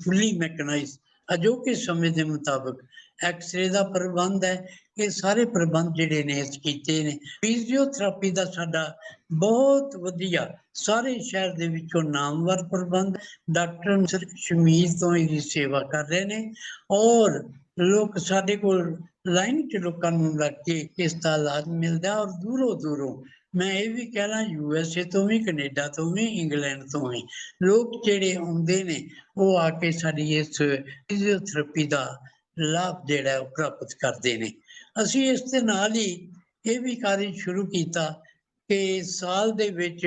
ਫੁੱਲੀ ਮੈਕਨਾਈਜ਼ ਅਜੋਕੇ ਸਮੇਂ ਦੇ ਮੁਤਾਬਕ। ਐਕਸਰੇ ਦਾ ਪ੍ਰਬੰਧ ਹੈ। ਇਹ ਸਾਰੇ ਪ੍ਰਬੰਧ ਜਿਹੜੇ ਨੇ ਅਸੀਂ ਕੀਤੇ ਨੇ। ਫਿਜ਼ੀਓਥੈਰੇਪੀ ਦਾ ਸਾਡਾ ਬਹੁਤ ਵਧੀਆ ਸਾਰੇ ਸ਼ਹਿਰ ਦੇ ਵਿੱਚੋਂ ਨਾਮਵਰ ਪ੍ਰਬੰਧ। ਡਾਕਟਰ ਸਿਰਫ ਕਸ਼ਮੀਰ ਤੋਂ ਇਹਦੀ ਸੇਵਾ ਕਰ ਰਹੇ ਨੇ ਔਰ ਲੋਕ ਸਾਡੇ ਕੋਲ ਲਾਈਨ 'ਚ ਲੋਕਾਂ ਨੂੰ ਲੱਗ ਕੇ ਇਸ ਦਾ ਇਲਾਜ ਮਿਲਦਾ ਔਰ ਦੂਰੋਂ ਦੂਰੋਂ ਮੈਂ ਇਹ ਵੀ ਕਹਿਣਾ USA ਤੋਂ ਵੀ, ਕੈਨੇਡਾ ਤੋਂ ਵੀ, ਇੰਗਲੈਂਡ ਤੋਂ ਵੀ ਲੋਕ ਜਿਹੜੇ ਆਉਂਦੇ ਨੇ ਉਹ ਆ ਕੇ ਸਾਡੀ ਇਸ ਫਿਜ਼ੀਓਥੈਰੇਪੀ ਦਾ ਲਾਭ ਜਿਹੜਾ ਉਹ ਪ੍ਰਾਪਤ ਕਰਦੇ ਨੇ। ਅਸੀਂ ਇਸ ਦੇ ਨਾਲ ਹੀ ਇਹ ਵੀ ਕਾਰਜ ਸ਼ੁਰੂ ਕੀਤਾ ਕਿ ਸਾਲ ਦੇ ਵਿੱਚ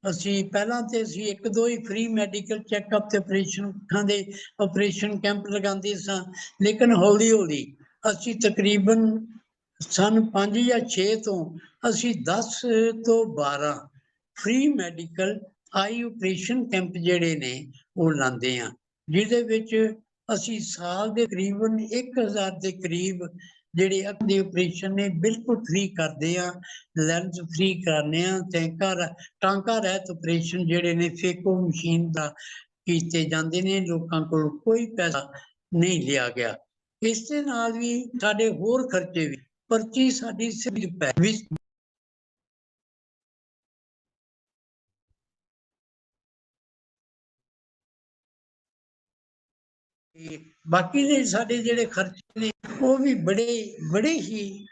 ਅਸੀਂ ਪਹਿਲਾਂ ਤੇ ਅਸੀਂ 1-2 ਹੀ ਫ੍ਰੀ ਮੈਡੀਕਲ ਚੈੱਕਅਪ ਤੇ ਆਪਰੇਸ਼ਨ ਅੱਖਾਂ ਦੇ ਆਪਰੇਸ਼ਨ ਕੈਂਪ ਲਗਾਉਂਦੇ ਸਾਂ, ਲੇਕਿਨ ਹੌਲੀ ਹੌਲੀ ਅਸੀਂ ਤਕਰੀਬਨ ਸਨ 5 ਜਾਂ 6 ਤੋਂ ਅਸੀਂ 10 ਤੋਂ 12 ਫ੍ਰੀ ਮੈਡੀਕਲ ਆਈ ਆਪਰੇਸ਼ਨ ਕੈਂਪ ਜਿਹੜੇ ਨੇ ਉਹ ਲਾਉਂਦੇ ਹਾਂ, ਜਿਹਦੇ ਵਿੱਚ ਅਸੀਂ ਸਾਲ ਦੇ ਤਕਰੀਬਨ 1000 ਦੇ ਕਰੀਬ ਜਿਹੜੇ ਅੱਖ ਦੇ ਆਪਰੇਸ਼ਨ ਨੇ ਬਿਲਕੁਲ ਫ੍ਰੀ ਕਰਦੇ ਆ। ਲੈਂਸ ਫ੍ਰੀ ਕਰਨੇ ਆ ਤੇ ਟਾਂਕਾ ਰਹਿਤ ਆਪਰੇਸ਼ਨ ਜਿਹੜੇ ਨੇ ਫੇਕੋ ਮਸ਼ੀਨ ਦਾ ਕੀਤੇ ਜਾਂਦੇ ਨੇ। ਲੋਕਾਂ ਕੋਲ ਕੋਈ ਪੈਸਾ ਨਹੀਂ ਲਿਆ ਗਿਆ। ਇਸ ਦੇ ਨਾਲ ਵੀ ਸਾਡੇ ਹੋਰ ਖਰਚੇ ਵੀ ਪਰਚੀ ਸਾਡੀ ਸਿਰਫ ਬਾਕੀ ਦੇ ਸਾਡੇ ਜਿਹੜੇ ਖਰਚੇ ਨੇ ਉਹ ਵੀ ਬੜੇ ਹੀ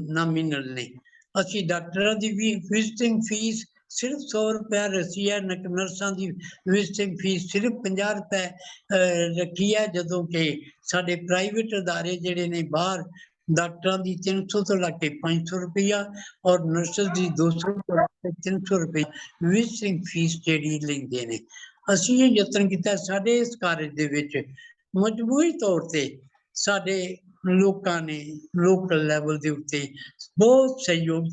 ਨਾਮੀਨਲ ਨੇ। ਅਸੀਂ ਡਾਕਟਰਾਂ ਦੀ ਵੀ ਵਿਜ਼ਿਟਿੰਗ ਫੀਸ ਸਿਰਫ 100 ਰੁਪਇਆ ਰੱਖੀ ਹੈ, ਨਰਸਾਂ ਦੀ ਵਿਜ਼ਿਟਿੰਗ ਫੀਸ ਸਿਰਫ 50 ਰੁਪਏ ਰੱਖੀ ਹੈ, ਜਦੋਂ ਕਿ ਸਾਡੇ ਪ੍ਰਾਈਵੇਟ ਅਦਾਰੇ ਜਿਹੜੇ ਨੇ ਬਾਹਰ ਡਾਕਟਰਾਂ ਦੀ 300 ਤੋਂ ਲੈ ਕੇ 500 ਰੁਪਇਆ ਔਰ ਨਰਸ ਦੀ 200 ਤੋਂ ਲੈ ਕੇ 300 ਰੁਪਏ ਵਿਜ਼ਿਟਿੰਗ ਫੀਸ ਜਿਹੜੀ ਲੈਂਦੇ ਨੇ। ਅਸੀਂ ਇਹ ਯਤਨ ਕੀਤਾ ਸਾਡੇ ਇਸ ਕਾਰਜ ਦੇ ਵਿੱਚ ਮਜਬੂਰੀ ਤੌਰ ਤੇ ਸਾਡੇ ਲੋਕਾਂ ਨੇ ਲੋਕਲ ਲੈਵਲ ਦੇ ਉੱਤੇ ਬਹੁਤ ਸਹਿਯੋਗ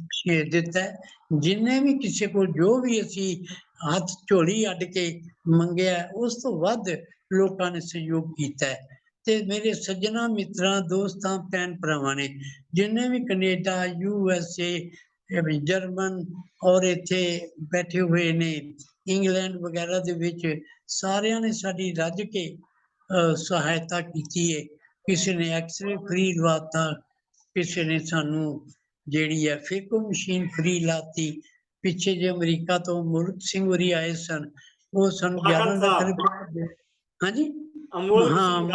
ਦਿੱਤਾ ਹੈ। ਜਿੰਨੇ ਵੀ ਕਿਸੇ ਕੋਲ ਜੋ ਵੀ ਅਸੀਂ ਹੱਥ ਝੋਲੀ ਅੱਡ ਕੇ ਮੰਗਿਆ ਉਸ ਤੋਂ ਵੱਧ ਲੋਕਾਂ ਨੇ ਸਹਿਯੋਗ ਕੀਤਾ ਹੈ। ਤੇ ਮੇਰੇ ਸੱਜਣਾ ਮਿੱਤਰਾਂ ਦੋਸਤਾਂ ਭੈਣ ਭਰਾਵਾਂ ਨੇ ਜਿੰਨੇ ਵੀ ਕੈਨੇਡਾ USA ਜਰਮਨ ਔਰ ਇੱਥੇ ਬੈਠੇ ਹੋਏ ਨੇ ਇੰਗਲੈਂਡ ਵਗੈਰਾ ਦੇ ਵਿੱਚ ਸਾਰਿਆਂ ਨੇ ਸਾਡੀ ਰੱਜ ਕੇ ਸਹਾਇਤਾ ਕੀਤੀ ਹੈ। ਕਿਸੇ ਨੇ ਐਕਸਰੇ ਫ੍ਰੀ ਲਵਾਤਾ, ਕਿਸੇ ਨੇ ਸਾਨੂੰ ਜਿਹੜੀ ਹੈ ਫੇਕੋ ਮਸ਼ੀਨ ਫ੍ਰੀ ਲਾਤੀ। ਪਿੱਛੇ ਜੇ ਅਮਰੀਕਾ ਤੋਂ ਮੁਲਕ ਸਿੰਘ ਹੋਰੀ ਆਏ ਸਨ, ਉਹ ਸਾਨੂੰ 11 ਲੱਖ ਰੁਪਏ। ਹਾਂਜੀ ਅਮੋਲਕ ਹਾਂ, ਸਿੰਘ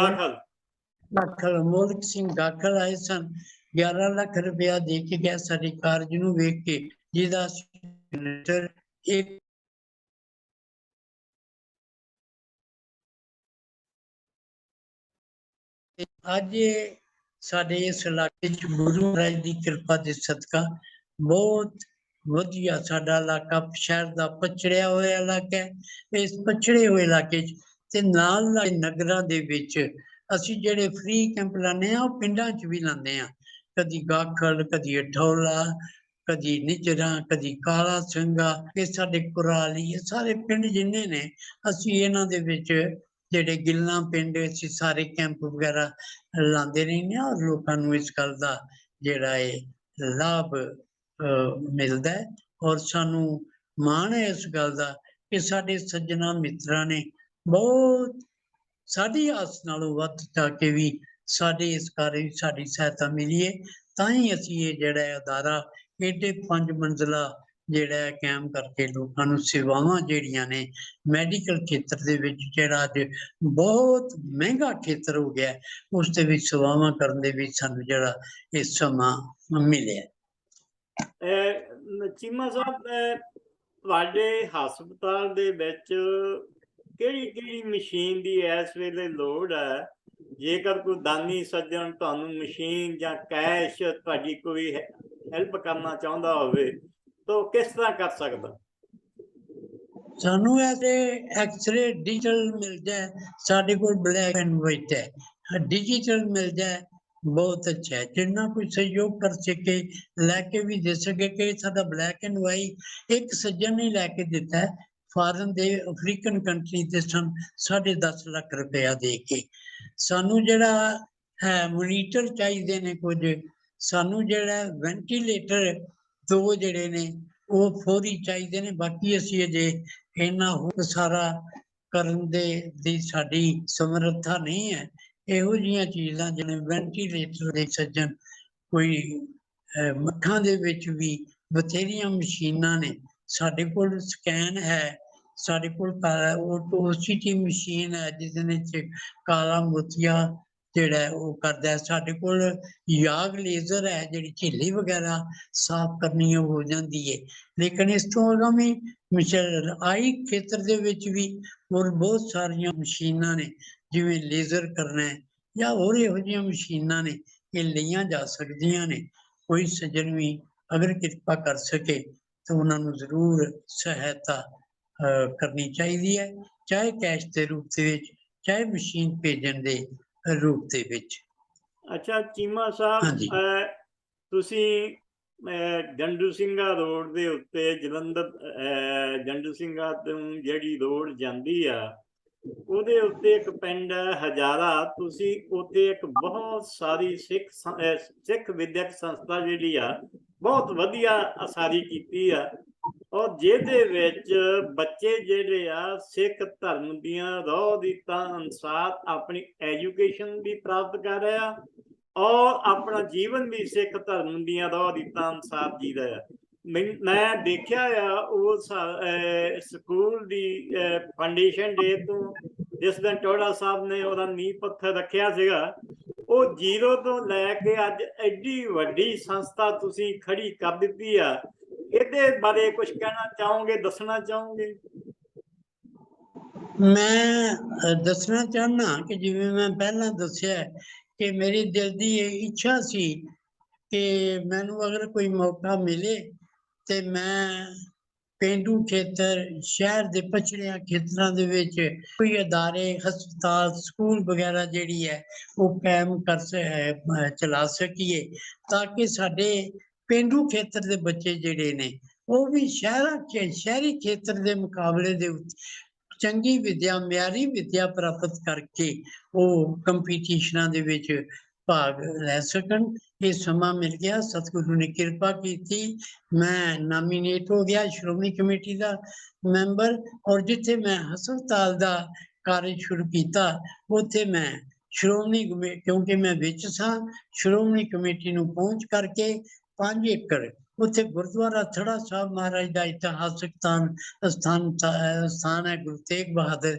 ਗਾਖਲ ਅਮੋਲਕ ਸਿੰਘ ਗਾਖਲ ਆਏ ਸਨ, 11 ਲੱਖ ਰੁਪਇਆ ਦੇ ਕੇ ਗਿਆ ਸਾਡੇ ਕਾਰਜ ਨੂੰ ਵੇਖ ਕੇ, ਜਿਹਦਾ ਇੱਕ ਅੱਜ ਸਾਡੇ ਇਸ ਇਲਾਕੇ 'ਚ ਗੁਰੂ ਮਹਾਰਾਜ ਦੀ ਕਿਰਪਾ ਦੇ ਸਦਕਾ ਬਹੁਤ ਵਧੀਆ ਸਾਡਾ ਇਲਾਕਾ ਸ਼ਹਿਰ ਦਾ ਪਛੜਿਆ ਹੋਇਆ ਇਲਾਕਾ ਹੈ। ਇਸ ਪਛੜੇ ਹੋਏ ਇਲਾਕੇ 'ਚ ਤੇ ਨਾਲ ਨਾਲ ਨਗਰਾਂ ਦੇ ਵਿੱਚ ਅਸੀਂ ਜਿਹੜੇ ਫ੍ਰੀ ਕੈਂਪ ਲਾਉਂਦੇ ਹਾਂ ਉਹ ਪਿੰਡਾਂ 'ਚ ਵੀ ਲਾਉਂਦੇ ਹਾਂ। ਕਦੀ ਗਾਖਲ, ਕਦੀ ਅਠੌਲਾ, ਕਦੀ ਨਿਜਰਾਂ, ਕਦੀ ਕਾਲਾ ਸਿੰਘਾ, ਇਹ ਸਾਡੇ ਕੁਰਾਲੀ, ਇਹ ਸਾਰੇ ਪਿੰਡ ਜਿੰਨੇ ਨੇ ਅਸੀਂ ਇਹਨਾਂ ਦੇ ਵਿੱਚ ਜਿਹੜੇ ਗਿੱਲਾਂ ਪਿੰਡ ਅਸੀਂ ਸਾਰੇ ਕੈਂਪ ਵਗੈਰਾ ਲਾਉਂਦੇ ਰਹਿੰਦੇ ਹਾਂ ਔਰ ਲੋਕਾਂ ਨੂੰ ਇਸ ਗੱਲ ਦਾ ਜਿਹੜਾ ਹੈ ਲਾਭ ਮਿਲਦਾ ਹੈ। ਔਰ ਸਾਨੂੰ ਮਾਣ ਹੈ ਇਸ ਗੱਲ ਦਾ ਕਿ ਸਾਡੇ ਸੱਜਣਾ ਮਿੱਤਰਾਂ ਨੇ ਬਹੁਤ ਸਾਡੀ ਆਸ ਨਾਲੋਂ ਵੱਧ ਜਾ ਕੇ ਵੀ ਸਾਡੇ ਇਸ ਕਾਰਜ ਵਿੱਚ ਸਾਡੀ ਸਹਾਇਤਾ ਮਿਲੀ ਹੈ। ਤਾਂ ਹੀ ਅਸੀਂ ਇਹ ਜਿਹੜਾ ਅਦਾਰਾ ਏਡੇ 5 ਮੰਜ਼ਲਾ ਜਿਹੜਾ ਕਾਇਮ ਕਰਕੇ ਲੋਕਾਂ ਨੂੰ ਸੇਵਾਵਾਂ ਜਿਹੜੀਆਂ ਨੇ ਮੈਡੀਕਲ ਖੇਤਰ ਦੇ ਵਿੱਚ ਜਿਹੜਾ ਅੱਜ ਬਹੁਤ ਮਹਿੰਗਾ ਖੇਤਰ ਹੋ ਗਿਆ, ਉਸ ਦੇ ਵਿੱਚ ਸੇਵਾਵਾਂ ਕਰਨ ਦੇ ਵਿੱਚ ਸਾਨੂੰ ਜਿਹੜਾ ਇਹ ਸਮਾਂ ਮਿਲਿਆ। ਚੀਮਾ ਸਾਹਿਬ, ਤੁਹਾਡੇ ਹਸਪਤਾਲ ਦੇ ਵਿੱਚ ਕਿਹੜੀ ਮਸ਼ੀਨ ਦੀ ਇਸ ਵੇਲੇ ਲੋੜ ਹੈ? ਜੇਕਰ ਕੋਈ ਦਾਨੀ ਸੱਜਣ ਤੁਹਾਨੂੰ ਮਸ਼ੀਨ ਜਾਂ ਕੈਸ਼ ਤੁਹਾਡੀ ਕੋਈ ਹੈਲਪ ਕਰਨਾ ਚਾਹੁੰਦਾ ਹੋਵੇ ਤਾਂ ਕਿਸ ਤਰ੍ਹਾਂ ਕਰ ਸਕਦਾ? ਸਾਨੂੰ ਐਸੇ ਐਕਸਰੇ ਡਿਜੀਟਲ ਮਿਲ ਜਾਏ, ਸਾਡੇ ਕੋਲ ਬਲੈਕ ਐਂਡ ਵਾਈਟ ਹੈ, ਡਿਜੀਟਲ ਮਿਲ ਜਾਏ ਬਹੁਤ ਅੱਛਾ ਹੈ। ਜਿੰਨਾ ਕੋਈ ਸਹਿਯੋਗ ਕਰ ਸਕੇ ਲੈ ਕੇ ਵੀ ਦੇ ਸਕੇ ਕਿ ਸਾਡਾ ਬਲੈਕ ਐਂਡ ਵਾਈਟ ਇੱਕ ਸੱਜਣ ਨੇ ਲੈ ਕੇ ਦਿੱਤਾ ਫਾਰਨ ਦੇ ਅਫਰੀਕਨ ਕੰਟਰੀ ਦੇ ਸਨ 10.5 ਲੱਖ ਰੁਪਇਆ ਦੇ ਕੇ। ਸਾਨੂੰ ਜਿਹੜਾ ਹੈ ਮੋਨੀਟਰ ਚਾਹੀਦੇ ਨੇ ਕੁਝ, ਸਾਨੂੰ ਜਿਹੜਾ ਵੈਂਟੀਲੇਟਰ 2 ਜਿਹੜੇ ਨੇ ਉਹ ਫੌਰੀ ਚਾਹੀਦੇ ਨੇ। ਬਾਕੀ ਅਸੀਂ ਅਜੇ ਇੰਨਾ ਹੋਰ ਸਾਰਾ ਕਰਨ ਦੀ ਸਾਡੀ ਸਮਰੱਥਾ ਨਹੀਂ ਹੈ। ਇਹੋ ਜਿਹੀਆਂ ਚੀਜ਼ਾਂ ਜਿਵੇਂ ਵੈਂਟੀਲੇਟਰ ਦੇ ਸੱਜਣ, ਕੋਈ ਮੱਠਾਂ ਦੇ ਵਿੱਚ ਵੀ ਬਥੇਰੀਆਂ ਮਸ਼ੀਨਾਂ ਨੇ। ਸਾਡੇ ਕੋਲ ਸਕੈਨ ਹੈ, ਸਾਡੇ ਕੋਲ OCT ਮਸ਼ੀਨ ਹੈ ਜਿਹਦੇ ਵਿੱਚ ਕਾਲਾ ਮੋਤੀਆ ਜਿਹੜਾ ਉਹ ਕਰਦਾ। ਸਾਡੇ ਕੋਲ ਯਾਗ ਲੇਜ਼ਰ ਹੈ ਜਿਹੜੀ ਝਿੱਲੀ ਵਗੈਰਾ ਸਾਫ਼ ਕਰਨੀ ਹੋ ਜਾਂਦੀ ਹੈ। ਲੇਕਿਨ ਇਸ ਤੋਂ ਅਗਾਮੀ ਆਈ ਖੇਤਰ ਦੇ ਵਿੱਚ ਵੀ ਹੋਰ ਬਹੁਤ ਸਾਰੀਆਂ ਮਸ਼ੀਨਾਂ ਨੇ, ਜਿਵੇਂ ਲੇਜ਼ਰ ਕਰਨਾ ਹੈ ਜਾਂ ਹੋਰ ਇਹੋ ਜਿਹੀਆਂ ਮਸ਼ੀਨਾਂ ਨੇ, ਇਹ ਲਈਆਂ ਜਾ ਸਕਦੀਆਂ ਨੇ। ਕੋਈ ਸੱਜਣ ਵੀ ਅਗਰ ਕਿਰਪਾ ਕਰ ਸਕੇ ਤਾਂ ਉਹਨਾਂ ਨੂੰ ਜ਼ਰੂਰ ਸਹਾਇਤਾ ਕਰਨੀ ਚਾਹੀਦੀ ਹੈ, ਚਾਹੇ ਕੈਸ਼ ਦੇ ਰੂਪ ਦੇ ਵਿੱਚ, ਚਾਹੇ ਮਸ਼ੀਨ ਭੇਜਣ ਦੇ ਰੂਪ ਦੇ ਵਿੱਚ। ਅੱਛਾ ਚੀਮਾ ਸਾਹਿਬ, ਤੁਸੀਂ ਜੰਡੂ ਸਿੰਘਾ ਰੋਡ ਦੇ ਉੱਤੇ ਜਲੰਧਰ ਜੰਡੂ ਸਿੰਘਾ ਤੋਂ ਜਿਹੜੀ ਰੋਡ ਜਾਂਦੀ ਆ ਉਹਦੇ ਉੱਤੇ ਇੱਕ ਪਿੰਡ ਹਜ਼ਾਰਾ, ਤੁਸੀਂ ਉੱਥੇ ਇੱਕ ਬਹੁਤ ਸਾਰੀ ਸਿੱਖ ਵਿਦਿਅਕ ਸੰਸਥਾ ਜਿਹੜੀ ਆ ਬਹੁਤ ਵਧੀਆ ਉਸਾਰੀ ਕੀਤੀ ਆ ਔਰ ਜਿਹਦੇ ਵਿੱਚ ਬੱਚੇ ਜਿਹੜੇ ਆ ਸਿੱਖ ਧਰਮ ਦੀਆਂ ਰਹੁ ਰੀਤਾਂ ਅਨੁਸਾਰ ਆਪਣੀ ਐਜੂਕੇਸ਼ਨ ਵੀ ਪ੍ਰਾਪਤ ਕਰ ਰਹੇ ਆ ਔਰ ਆਪਣਾ ਜੀਵਨ ਵੀ ਸਿੱਖ ਧਰਮ ਦੀਆਂ ਰਹੁ ਰੀਤਾਂ ਅਨੁਸਾਰ ਜੀ ਰਿਹਾ। ਮੈਂ ਦੇਖਿਆ ਆ ਉਸ ਸਕੂਲ ਦੀ ਫਾਊਂਡੇਸ਼ਨ ਡੇ ਤੋਂ ਜਿਸ ਦਿਨ ਟੋੜਾ ਸਾਹਿਬ ਨੇ ਉਹਦਾ ਨੀਂਹ ਪੱਥਰ ਰੱਖਿਆ ਸੀਗਾ, ਉਹ 0 ਤੋਂ ਲੈ ਕੇ ਅੱਜ ਐਡੀ ਵੱਡੀ ਸੰਸਥਾ ਤੁਸੀਂ ਖੜੀ ਕਰ ਦਿੱਤੀ ਆ। ਇਹਦੇ ਬਾਰੇ ਕੁਝ ਕਹਿਣਾ ਚਾਹੋਗੇ, ਦੱਸਣਾ ਚਾਹੋਗੇ? ਮੈਂ ਦੱਸਣਾ ਚਾਹੁੰਦਾ ਕਿ ਜਿਵੇਂ ਮੈਂ ਪਹਿਲਾਂ ਦੱਸਿਆ ਕਿ ਮੇਰੀ ਦਿਲ ਦੀ ਇਹ ਇੱਛਾ ਸੀ ਕਿ ਮੈਨੂੰ ਅਗਰ ਕੋਈ ਮੌਕਾ ਮਿਲੇ ਤੇ ਮੈਂ ਪੇਂਡੂ ਖੇਤਰ, ਸ਼ਹਿਰ ਦੇ ਪਛੜਿਆ ਖੇਤਰਾਂ ਦੇ ਵਿੱਚ ਕੋਈ ਅਦਾਰੇ, ਹਸਪਤਾਲ, ਸਕੂਲ ਵਗੈਰਾ ਜਿਹੜੀ ਹੈ ਉਹ ਕਾਇਮ ਚਲਾ ਸਕੀਏ, ਤਾਂ ਕਿ ਸਾਡੇ ਪੇਂਡੂ ਖੇਤਰ ਦੇ ਬੱਚੇ ਜਿਹੜੇ ਨੇ ਉਹ ਵੀ ਸ਼ਹਿਰੀ ਖੇਤਰ ਦੇ ਮੁਕਾਬਲੇ ਦੇ ਉੱਤੇ ਚੰਗੀ ਵਿਦਿਆ, ਮਿਆਰੀ ਵਿਦਿਆ ਪ੍ਰਾਪਤ ਕਰਕੇ ਉਹ ਕੰਪੀਟੀਸ਼ਨਾਂ ਦੇ ਵਿੱਚ ਭਾਗ ਲੈ ਸਕਣ। ਇਹ ਸਮਾਂ ਮਿਲ ਗਿਆ, ਸਤਿਗੁਰੂ ਨੇ ਕਿਰਪਾ ਕੀਤੀ, ਮੈਂ ਨਾਮੀਨੇਟ ਹੋ ਗਿਆ ਸ਼੍ਰੋਮਣੀ ਕਮੇਟੀ ਦਾ ਮੈਂਬਰ, ਔਰ ਜਿੱਥੇ ਮੈਂ ਹਸਪਤਾਲ ਦਾ ਕਾਰਜ ਸ਼ੁਰੂ ਕੀਤਾ ਉੱਥੇ ਮੈਂ ਕਿਉਂਕਿ ਮੈਂ ਵਿੱਚ ਸਾਂ, ਸ਼੍ਰੋਮਣੀ ਕਮੇਟੀ ਨੂੰ ਪਹੁੰਚ ਕਰਕੇ 5 ਏਕੜ ਉੱਥੇ ਗੁਰਦੁਆਰਾ ਥੜਾ ਸਾਹਿਬ ਮਹਾਰਾਜ ਦਾ ਇਤਿਹਾਸਕ ਸਥਾਨ ਹੈ, ਗੁਰੂ ਤੇਗ ਬਹਾਦਰ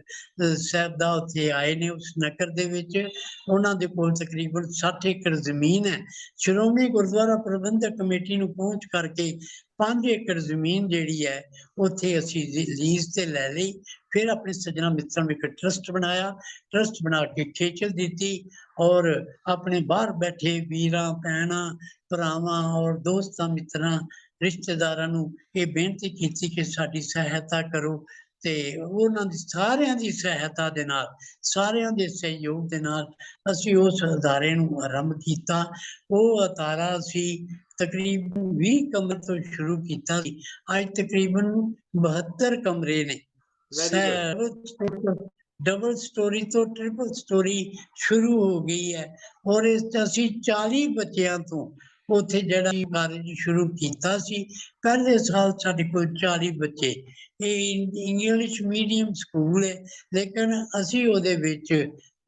ਸਾਹਿਬ ਦਾ, ਉੱਥੇ ਆਏ ਨੇ ਉਸ ਨਗਰ ਦੇ ਵਿੱਚ। ਉਹਨਾਂ ਦੇ ਕੋਲ ਤਕਰੀਬਨ 60 ਏਕੜ ਜ਼ਮੀਨ ਹੈ। ਸ਼੍ਰੋਮਣੀ ਗੁਰਦੁਆਰਾ ਪ੍ਰਬੰਧਕ ਕਮੇਟੀ ਨੂੰ ਪਹੁੰਚ ਕਰਕੇ 5 ਏਕੜ ਜ਼ਮੀਨ ਜਿਹੜੀ ਹੈ ਉੱਥੇ ਅਸੀਂ ਲੀਜ਼ ਤੇ ਲੈ ਲਈ। ਫਿਰ ਆਪਣੇ ਸੱਜਣਾ ਮਿੱਤਰਾਂ ਵਿੱਚ ਟਰਸਟ ਬਣਾਇਆ, ਟਰਸਟ ਬਣਾ ਕੇ ਖੇਚਲ ਦਿੱਤੀ, ਔਰ ਆਪਣੇ ਬਾਹਰ ਬੈਠੇ ਵੀਰਾਂ, ਭੈਣਾਂ, ਭਰਾਵਾਂ ਔਰ ਦੋਸਤਾਂ, ਮਿੱਤਰਾਂ, ਰਿਸ਼ਤੇਦਾਰਾਂ ਨੂੰ ਇਹ ਬੇਨਤੀ ਕੀਤੀ ਕਿ ਸਾਡੀ ਸਹਾਇਤਾ ਕਰੋ। ਤੇ ਉਹਨਾਂ ਦੀ ਸਾਰਿਆਂ ਦੀ ਸਹਾਇਤਾ ਦੇ ਨਾਲ, ਸਾਰਿਆਂ ਦੇ ਸਹਿਯੋਗ ਦੇ ਨਾਲ ਅਸੀਂ ਉਸ ਅਦਾਰੇ ਨੂੰ ਆਰੰਭ ਕੀਤਾ। ਉਹ ਅਦਾਰਾ ਅਸੀਂ ਤਕਰੀਬਨ 20 ਕਮਰੇ ਤੋਂ ਸ਼ੁਰੂ ਕੀਤਾ ਸੀ, ਅੱਜ ਤਕਰੀਬਨ 72 ਕਮਰੇ ਨੇ। ਡਬਲ ਸਟੋਰੀ ਤੋਂ ਟ੍ਰਿਪਲ ਸਟੋਰੀ ਸ਼ੁਰੂ ਹੋ ਗਈ ਹੈ, ਔਰ ਇਸ ਅਸੀਂ 40 ਬੱਚਿਆਂ ਤੋਂ ਉੱਥੇ ਜਿਹੜਾ ਕਾਰਜ ਸ਼ੁਰੂ ਕੀਤਾ ਸੀ। ਪਹਿਲੇ ਸਾਲ ਸਾਡੇ ਕੋਲ 40 ਬੱਚੇ, ਇਹ ਇੰਗਲਿਸ਼ ਮੀਡੀਅਮ ਸਕੂਲ ਹੈ, ਲੇਕਿਨ ਅਸੀਂ ਉਹਦੇ ਵਿੱਚ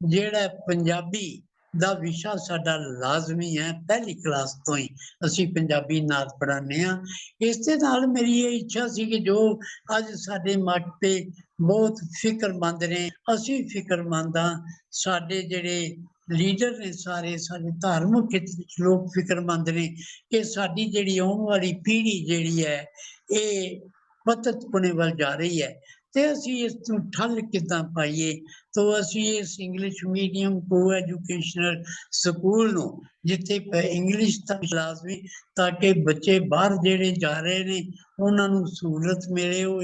ਜਿਹੜਾ ਪੰਜਾਬੀ ਦਾ ਵਿਸ਼ਾ ਸਾਡਾ ਲਾਜ਼ਮੀ ਹੈ, ਪਹਿਲੀ ਕਲਾਸ ਤੋਂ ਹੀ ਅਸੀਂ ਪੰਜਾਬੀ ਨਾਤ ਪੜ੍ਹਾਉਂਦੇ ਹਾਂ। ਇਸ ਦੇ ਨਾਲ ਮੇਰੀ ਇਹ ਇੱਛਾ ਸੀ ਕਿ ਜੋ ਅੱਜ ਸਾਡੇ ਮਾਪੇ ਬਹੁਤ ਫਿਕਰਮੰਦ ਨੇ, ਅਸੀਂ ਫਿਕਰਮੰਦ ਹਾਂ, ਸਾਡੇ ਜਿਹੜੇ ਲੀਡਰ ਨੇ ਸਾਰੇ, ਸਾਡੇ ਧਾਰਮਿਕ ਖੇਤਰ ਵਿੱਚ ਲੋਕ ਫਿਕਰਮੰਦ ਨੇ ਕਿ ਸਾਡੀ ਜਿਹੜੀ ਆਉਣ ਵਾਲੀ ਪੀੜ੍ਹੀ ਜਿਹੜੀ ਹੈ ਇਹ ਪਤਿਤਪੁਣੇ ਵੱਲ ਜਾ ਰਹੀ ਹੈ, ਤੇ ਅਸੀਂ ਇਸ ਨੂੰ ਠੱਲ ਕਿੱਦਾਂ ਪਾਈਏ। ਤਾਂ ਅਸੀਂ ਇਸ ਇੰਗਲਿਸ਼ ਮੀਡੀਅਮ ਕੋ ਐਜੂਕੇਸ਼ਨਲ ਸਕੂਲ ਨੂੰ, ਜਿੱਥੇ ਇੰਗਲਿਸ਼ ਦਾ ਲਾਜ਼ਮੀ, ਤਾਂ ਕਿ ਬੱਚੇ ਬਾਹਰ ਜਿਹੜੇ ਜਾ ਰਹੇ ਨੇ ਉਹਨਾਂ ਨੂੰ ਸਹੂਲਤ ਮਿਲੇ, ਉਹ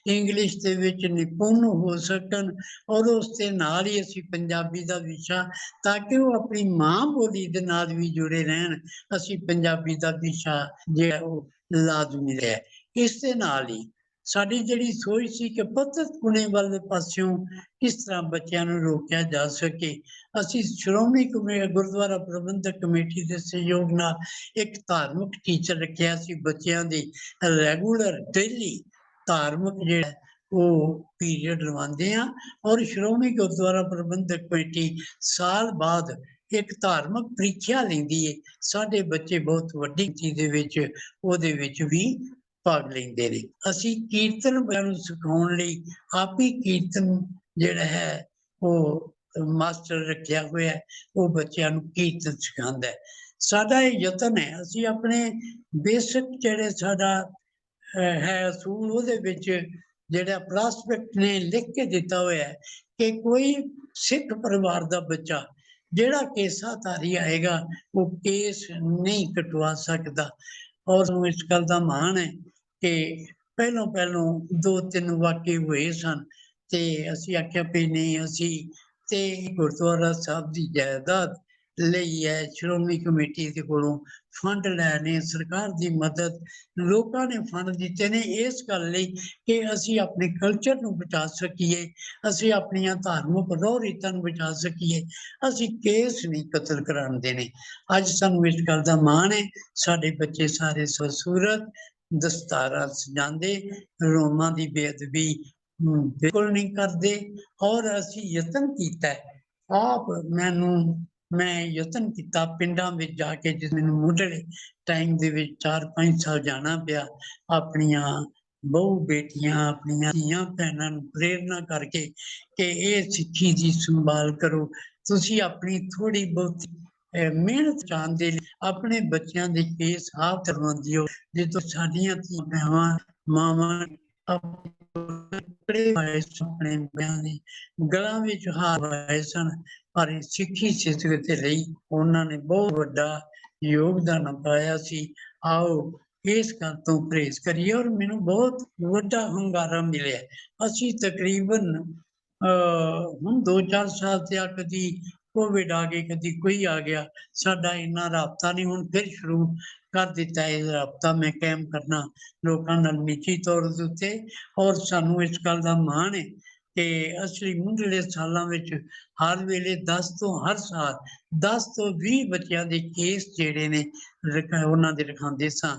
ਇੰਗਲਿਸ਼ ਦੇ ਵਿੱਚ ਨਿਪੁੰਨ ਹੋ ਸਕਣ, ਔਰ ਉਸ ਦੇ ਨਾਲ ਹੀ ਅਸੀਂ ਪੰਜਾਬੀ ਦਾ ਵਿਸ਼ਾ, ਤਾਂ ਕਿ ਉਹ ਆਪਣੀ ਮਾਂ ਬੋਲੀ ਦੇ ਨਾਲ ਵੀ ਜੁੜੇ ਰਹਿਣ, ਅਸੀਂ ਪੰਜਾਬੀ ਦਾ ਵਿਸ਼ਾ ਜਿਹੜਾ ਉਹ ਲਾਜ਼ਮੀ ਹੈ। ਇਸ ਦੇ ਨਾਲ ਹੀ ਸਾਡੀ ਜਿਹੜੀ ਸੋਚ ਸੀ ਕਿ ਪਤਿਤਪੁਣੇ ਵਾਲੇ ਪਾਸਿਓਂ ਕਿਸ ਤਰ੍ਹਾਂ ਬੱਚਿਆਂ ਨੂੰ ਰੋਕਿਆ ਜਾ ਸਕੇ, ਅਸੀਂ ਸ਼੍ਰੋਮਣੀ ਗੁਰਦੁਆਰਾ ਪ੍ਰਬੰਧਕ ਕਮੇਟੀ ਦੇ ਸਹਿਯੋਗ ਨਾਲ ਇੱਕ ਧਾਰਮਿਕ ਟੀਚਰ ਰੱਖਿਆ ਸੀ। ਬੱਚਿਆਂ ਦੀ ਰੈਗੂਲਰ ਡੇਲੀ ਧਾਰਮਿਕ ਜਿਹੜਾ ਉਹ ਪੀਰੀਅਡ ਲਵਾਉਂਦੇ ਹਾਂ, ਔਰ ਸ਼੍ਰੋਮਣੀ ਗੁਰਦੁਆਰਾ ਪ੍ਰਬੰਧਕ ਕਮੇਟੀ ਸਾਲ ਬਾਅਦ ਇੱਕ ਧਾਰਮਿਕ ਪ੍ਰੀਖਿਆ ਲੈਂਦੀ ਹੈ। ਸਾਡੇ ਬੱਚੇ ਬਹੁਤ ਵੱਡੀ ਗਿਣਤੀ ਦੇ ਵਿੱਚ ਉਹਦੇ ਵਿੱਚ ਵੀ ਭਾਗ ਲੈਂਦੇ ਨੇ। ਅਸੀਂ ਕੀਰਤਨ ਨੂੰ ਸਿਖਾਉਣ ਲਈ ਆਪ ਹੀ ਕੀਰਤਨ ਜਿਹੜਾ ਹੈ ਉਹ ਮਾਸਟਰ ਰੱਖਿਆ ਹੋਇਆ, ਉਹ ਬੱਚਿਆਂ ਨੂੰ ਕੀਰਤਨ ਸਿਖਾਉਂਦਾ ਹੈ। ਸਾਡਾ ਇਹ ਯਤਨ ਹੈ, ਅਸੀਂ ਆਪਣੇ ਬੇਸਿਕ ਜਿਹੜੇ ਸਾਡਾ ਹੈ ਅਸੂਲ, ਉਹਦੇ ਵਿੱਚ ਜਿਹੜਾ ਪ੍ਰਾਸਪੈਕਟ ਨੇ ਲਿਖ ਕੇ ਦਿੱਤਾ ਹੋਇਆ ਹੈ ਕਿ ਕੋਈ ਸਿੱਖ ਪਰਿਵਾਰ ਦਾ ਬੱਚਾ ਜਿਹੜਾ ਕੇਸਾਧਾਰੀ ਆਏਗਾ ਉਹ ਕੇਸ ਨਹੀਂ ਕਟਵਾ ਸਕਦਾ। ਔਰ ਇਸ ਗੱਲ ਦਾ ਮਾਣ ਹੈ ਕਿ ਪਹਿਲੋਂ 2-3 ਵਾਕਿਏ ਹੋਏ ਸਨ, ਤੇ ਅਸੀਂ ਆਖਿਆ ਵੀ ਨਹੀਂ, ਅਸੀਂ ਤੇ ਗੁਰਦੁਆਰਾ ਸਾਹਿਬ ਦੀ ਜਾਇਦਾਦ ਲਈ ਹੈ, ਸ਼੍ਰੋਮਣੀ ਕਮੇਟੀ ਦੇ ਕੋਲੋਂ ਫੰਡ ਲੈਣੇ, ਸਰਕਾਰ ਦੀ ਮਦਦ, ਲੋਕਾਂ ਨੇ ਫੰਡ ਦਿੱਤੇ ਨੇ ਇਸ ਗੱਲ ਲਈ ਕਿ ਅਸੀਂ ਆਪਣੇ ਕਲਚਰ ਨੂੰ ਬਚਾ ਸਕੀਏ, ਅਸੀਂ ਆਪਣੀਆਂ ਧਾਰਮਿਕ ਰਹੁ ਰੀਤਾਂ ਨੂੰ ਬਚਾ ਸਕੀਏ, ਅਸੀਂ ਕੇਸ ਨਹੀਂ ਕਤਲ ਕਰਾਉਂਦੇ ਨੇ। ਅੱਜ ਸਾਨੂੰ ਇਸ ਗੱਲ ਦਾ ਮਾਣ ਹੈ, ਸਾਡੇ ਬੱਚੇ ਸਾਰੇ ਸੂਰਤ ਦਸਤਾਰਾਂ ਸਜਾਉਂਦੇ, ਰੋਮਾਂ ਦੀ ਬੇਅਦਬੀ ਬਿਲਕੁਲ ਨਹੀਂ ਕਰਦੇ, ਔਰ ਅਸੀਂ ਯਤਨ ਕੀਤਾ ਆਪ, ਮੈਂ ਯਤਨ ਕੀਤਾ ਪਿੰਡਾਂ ਵਿੱਚ ਜਾ ਕੇ, ਜਿਸ ਮੈਨੂੰ ਮੁੱਢਲੇ ਟਾਈਮ ਦੇ ਵਿੱਚ 4-5 ਸਾਲ ਜਾਣਾ ਪਿਆ, ਆਪਣੀਆਂ ਬਹੁ ਬੇਟੀਆਂ, ਆਪਣੀਆਂ ਧੀਆਂ ਭੈਣਾਂ ਨੂੰ ਪ੍ਰੇਰਨਾ ਕਰਕੇ ਕਿ ਇਹ ਸਿੱਖੀ ਦੀ ਸੰਭਾਲ ਕਰੋ, ਤੁਸੀਂ ਆਪਣੀ ਥੋੜ੍ਹੀ ਬਹੁਤ ਮਿਹਨਤ ਚਾਹੁੰਦੇ ਆਪਣੇ ਬੱਚਿਆਂ ਦੇ ਕੇਸ ਆਪ ਕਰਵਾਉਂਦੇ ਹੋ। ਜਦੋਂ ਸਾਡੀਆਂ ਧੀਆਂ ਮਾਵਾਂ ਆਪਣੇ ਬਿਆਂ ਦੇ ਗਲਾਂ ਵਿੱਚ ਹਾਰ ਪਾਏ ਸਨ, ਪਰ ਸਿੱਖੀ ਸਿੱਖ ਦੇ ਲਈ ਉਹਨਾਂ ਨੇ ਬਹੁਤ ਵੱਡਾ ਯੋਗਦਾਨ ਪਾਇਆ ਸੀ। ਆਓ ਇਸ ਗੱਲ ਤੋਂ ਪਰਹੇਜ਼ ਕਰੀਏ। ਔਰ ਮੈਨੂੰ ਬਹੁਤ ਵੱਡਾ ਹੁੰਗਾਰਾ ਮਿਲਿਆ। ਅਸੀਂ ਤਕਰੀਬਨ ਹੁਣ 2-4 ਸਾਲ ਤੇ ਆ, ਕਦੀ ਕੋਵਿਡ ਆ ਗਈ, ਕਦੀ ਕੋਈ ਆ ਗਿਆ, ਸਾਡਾ ਇੰਨਾ ਰਾਬਤਾ ਨਹੀਂ। ਹੁਣ ਫਿਰ ਸ਼ੁਰੂ ਕਰ ਦਿੱਤਾ ਇਹ ਰਾਬਤਾ ਮੈਂ ਕਾਇਮ ਕਰਨਾ ਲੋਕਾਂ ਨਾਲ ਨਿੱਜੀ ਤੌਰ ਦੇ ਉੱਤੇ। ਔਰ ਸਾਨੂੰ ਇਸ ਗੱਲ ਦਾ ਮਾਣ ਹੈ ਕਿ ਅਸੀਂ ਮੁੱਢਲੇ ਸਾਲਾਂ ਵਿੱਚ ਹਰ ਵੇਲੇ 10 ਤੋਂ ਹਰ ਸਾਲ 10 ਤੋਂ 20 ਬੱਚਿਆਂ ਦੇ ਕੇਸ ਜਿਹੜੇ ਨੇ ਉਹਨਾਂ ਦੇ ਰਖਾਉਂਦੇ ਸਾਂ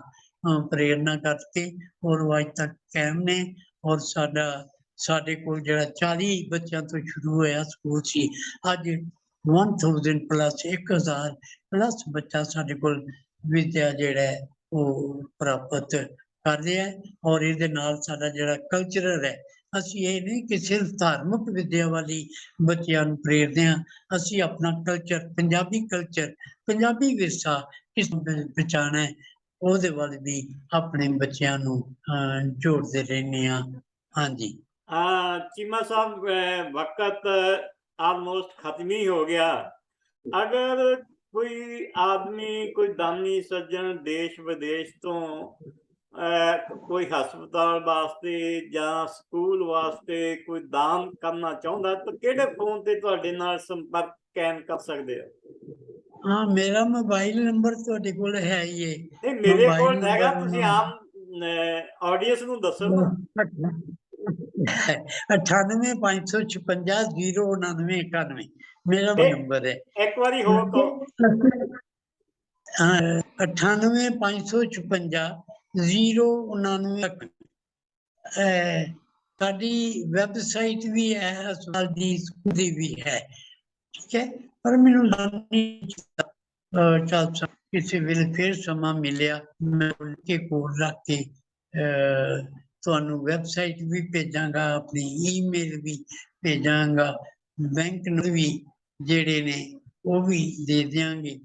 ਪ੍ਰੇਰਨਾ ਕਰਕੇ। ਔਰ ਉਹ ਅੱਜ ਤੱਕ ਕਾਇਮ ਨੇ। ਔਰ ਸਾਡੇ ਕੋਲ ਜਿਹੜਾ 40 ਬੱਚਿਆਂ ਤੋਂ ਸ਼ੁਰੂ ਹੋਇਆ ਸਕੂਲ ਸੀ, ਅੱਜ 1000 ਪਲੱਸ 1000 ਪਲੱਸ ਬੱਚਾ ਸਾਡੇ ਕੋਲ ਵਿਦਿਆ ਜਿਹੜਾ ਹੈ ਉਹ ਪ੍ਰਾਪਤ ਕਰ ਰਿਹਾ ਹੈ। ਔਰ ਇਹਦੇ ਨਾਲ ਸਾਡਾ ਜਿਹੜਾ ਕਲਚਰਲ ਹੈ, ਅਸੀਂ ਇਹ ਨਹੀਂ ਕਿ ਸਿਰਫ ਧਾਰਮਿਕ ਵਿਦਿਆ ਵਾਲੀ ਬੱਚਿਆਂ ਨੂੰ ਪ੍ਰੇਰਦੇ ਹਾਂ, ਅਸੀਂ ਆਪਣਾ ਕਲਚਰ, ਪੰਜਾਬੀ ਵਿਰਸਾ ਕਿਸ ਪਛਾਣਾ ਹੈ, ਉਹਦੇ ਵੱਲ ਵੀ ਆਪਣੇ ਬੱਚਿਆਂ ਨੂੰ ਜੋੜਦੇ ਰਹਿੰਦੇ ਹਾਂ। ਹਾਂਜੀ चीमा साहब, वक्त ऑलमोस्ट खत्म ही हो गया। अगर कोई आदमी, कोई दानी सज्जन देश विदेश तो कोई हस्पताल वास्ते या स्कूल वास्ते कोई दान करना चाहता तो किहड़े फोन ते तुहाडे नाल संपर्क कायम कर सकदे हो? हाँ, मेरा मोबाइल नंबर तुहाडे कोल है ही है। नहीं, मेरे मोबाइल कोल हैगा, नंबर तुसीं आम ऑडियंस नूं दसो ना। 98 556 099 91 मेरा ए, नंबर है। एक बारी होर कहो। 98 556 099। ਸਾਡੀ ਵੈਬਸਾਈਟ ਵੀ ਹੈ, ਹਸਪਤਾਲ ਦੀ ਸਕੂਲ ਦੀ ਵੀ ਹੈ, ਠੀਕ ਹੈ। ਪਰ ਮੈਨੂੰ ਕਿਸੇ ਵੇਲੇ ਫਿਰ ਸਮਾਂ ਮਿਲਿਆ, ਮੈਂ ਕੇ ਕੋਲ ਰੱਖ ਕੇ ਤੁਹਾਨੂੰ ਵੈਬਸਾਈਟ ਵੀ ਭੇਜਾਂਗਾ, ਆਪਣੀ ਈਮੇਲ ਵੀ ਭੇਜਾਂਗਾ, ਬੈਂਕ ਨੂੰ ਵੀ ਜਿਹੜੇ ਨੇ ਉਹ ਵੀ ਦੇ ਦਿਆਂਗੇ।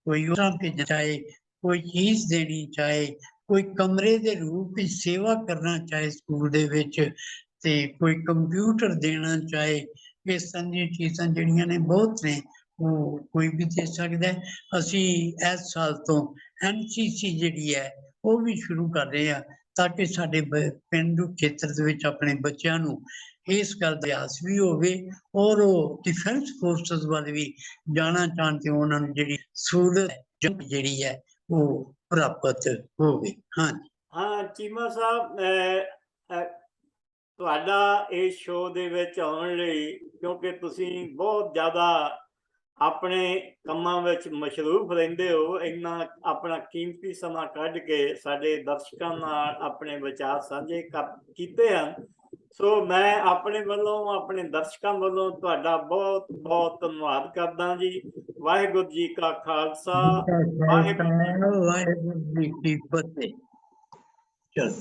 ਕੋਈ ਉਸ ਤਰ੍ਹਾਂ ਭੇਜਣਾ ਚਾਹੇ, ਕੋਈ ਚੀਜ਼ ਦੇਣੀ ਚਾਹੇ, ਕੋਈ ਕਮਰੇ ਦੇ ਰੂਪ ਵਿੱਚ ਸੇਵਾ ਕਰਨਾ ਚਾਹੇ ਸਕੂਲ ਦੇ ਵਿੱਚ, ਤੇ ਕੋਈ ਕੰਪਿਊਟਰ ਦੇਣਾ ਚਾਹੇ, ਇਸ ਤਰ੍ਹਾਂ ਦੀਆਂ ਚੀਜ਼ਾਂ ਜਿਹੜੀਆਂ ਨੇ ਬਹੁਤ ਨੇ, ਉਹ ਕੋਈ ਵੀ ਦੇ ਸਕਦਾ ਹੈ। ਅਸੀਂ ਇਸ ਸਾਲ ਤੋਂ NCC ਜਿਹੜੀ ਹੈ ਉਹ ਵੀ ਸ਼ੁਰੂ ਕਰ ਰਹੇ ਹਾਂ, ਤਾਂ ਕਿ ਸਾਡੇ ਪੇਂਡੂ ਖੇਤਰ ਦੇ ਵਿੱਚ ਆਪਣੇ ਬੱਚਿਆਂ ਨੂੰ ਇਸ ਗੱਲ ਦਾ ਅਭਿਆਸ ਵੀ ਹੋਵੇ, ਔਰ ਉਹ ਡਿਫੈਂਸ ਫੋਰਸਿਸ ਵੱਲ ਵੀ ਜਾਣਾ ਚਾਹੁਣ ਤੇ ਉਹਨਾਂ ਨੂੰ ਜਿਹੜੀ ਸਹੂਲਤ ਜਿਹੜੀ ਹੈ ਉਹ ਪ੍ਰਾਪਤ ਹੋਵੇ। ਹਾਂਜੀ हाँ चीमा साहब, ਤੁਹਾਡਾ ਇਸ ਸ਼ੋਅ ਦੇ ਵਿੱਚ ਆਉਣ ਲਈ, ਕਿਉਂਕਿ ਤੁਸੀਂ ਬਹੁਤ ਜ਼ਿਆਦਾ ਆਪਣੇ ਕੰਮਾਂ ਵਿੱਚ ਮਸ਼ਰੂਫ ਰਹਿੰਦੇ ਹੋ, ਇੰਨਾ ਆਪਣਾ ਕੀਮਤੀ ਸਮਾਂ ਕੱਢ ਕੇ ਸਾਡੇ ਦਰਸ਼ਕਾਂ ਨਾਲ ਆਪਣੇ ਵਿਚਾਰ ਸਾਂਝੇ ਕੀਤੇ ਹਨ। ਸੋ ਮੈਂ ਆਪਣੇ ਵੱਲੋਂ, ਆਪਣੇ ਦਰਸ਼ਕਾਂ ਵੱਲੋਂ ਤੁਹਾਡਾ ਬਹੁਤ ਬਹੁਤ ਧੰਨਵਾਦ ਕਰਦਾ ਜੀ। ਵਾਹਿਗੁਰੂ ਜੀ ਕਾ ਖਾਲਸਾ, ਵਾਹਿਗੁਰੂ ਜੀ ਵਾਹਿਗੁਰੂ ਜੀ ਕੀ ਫਤਿਹ। ਚਲੋ।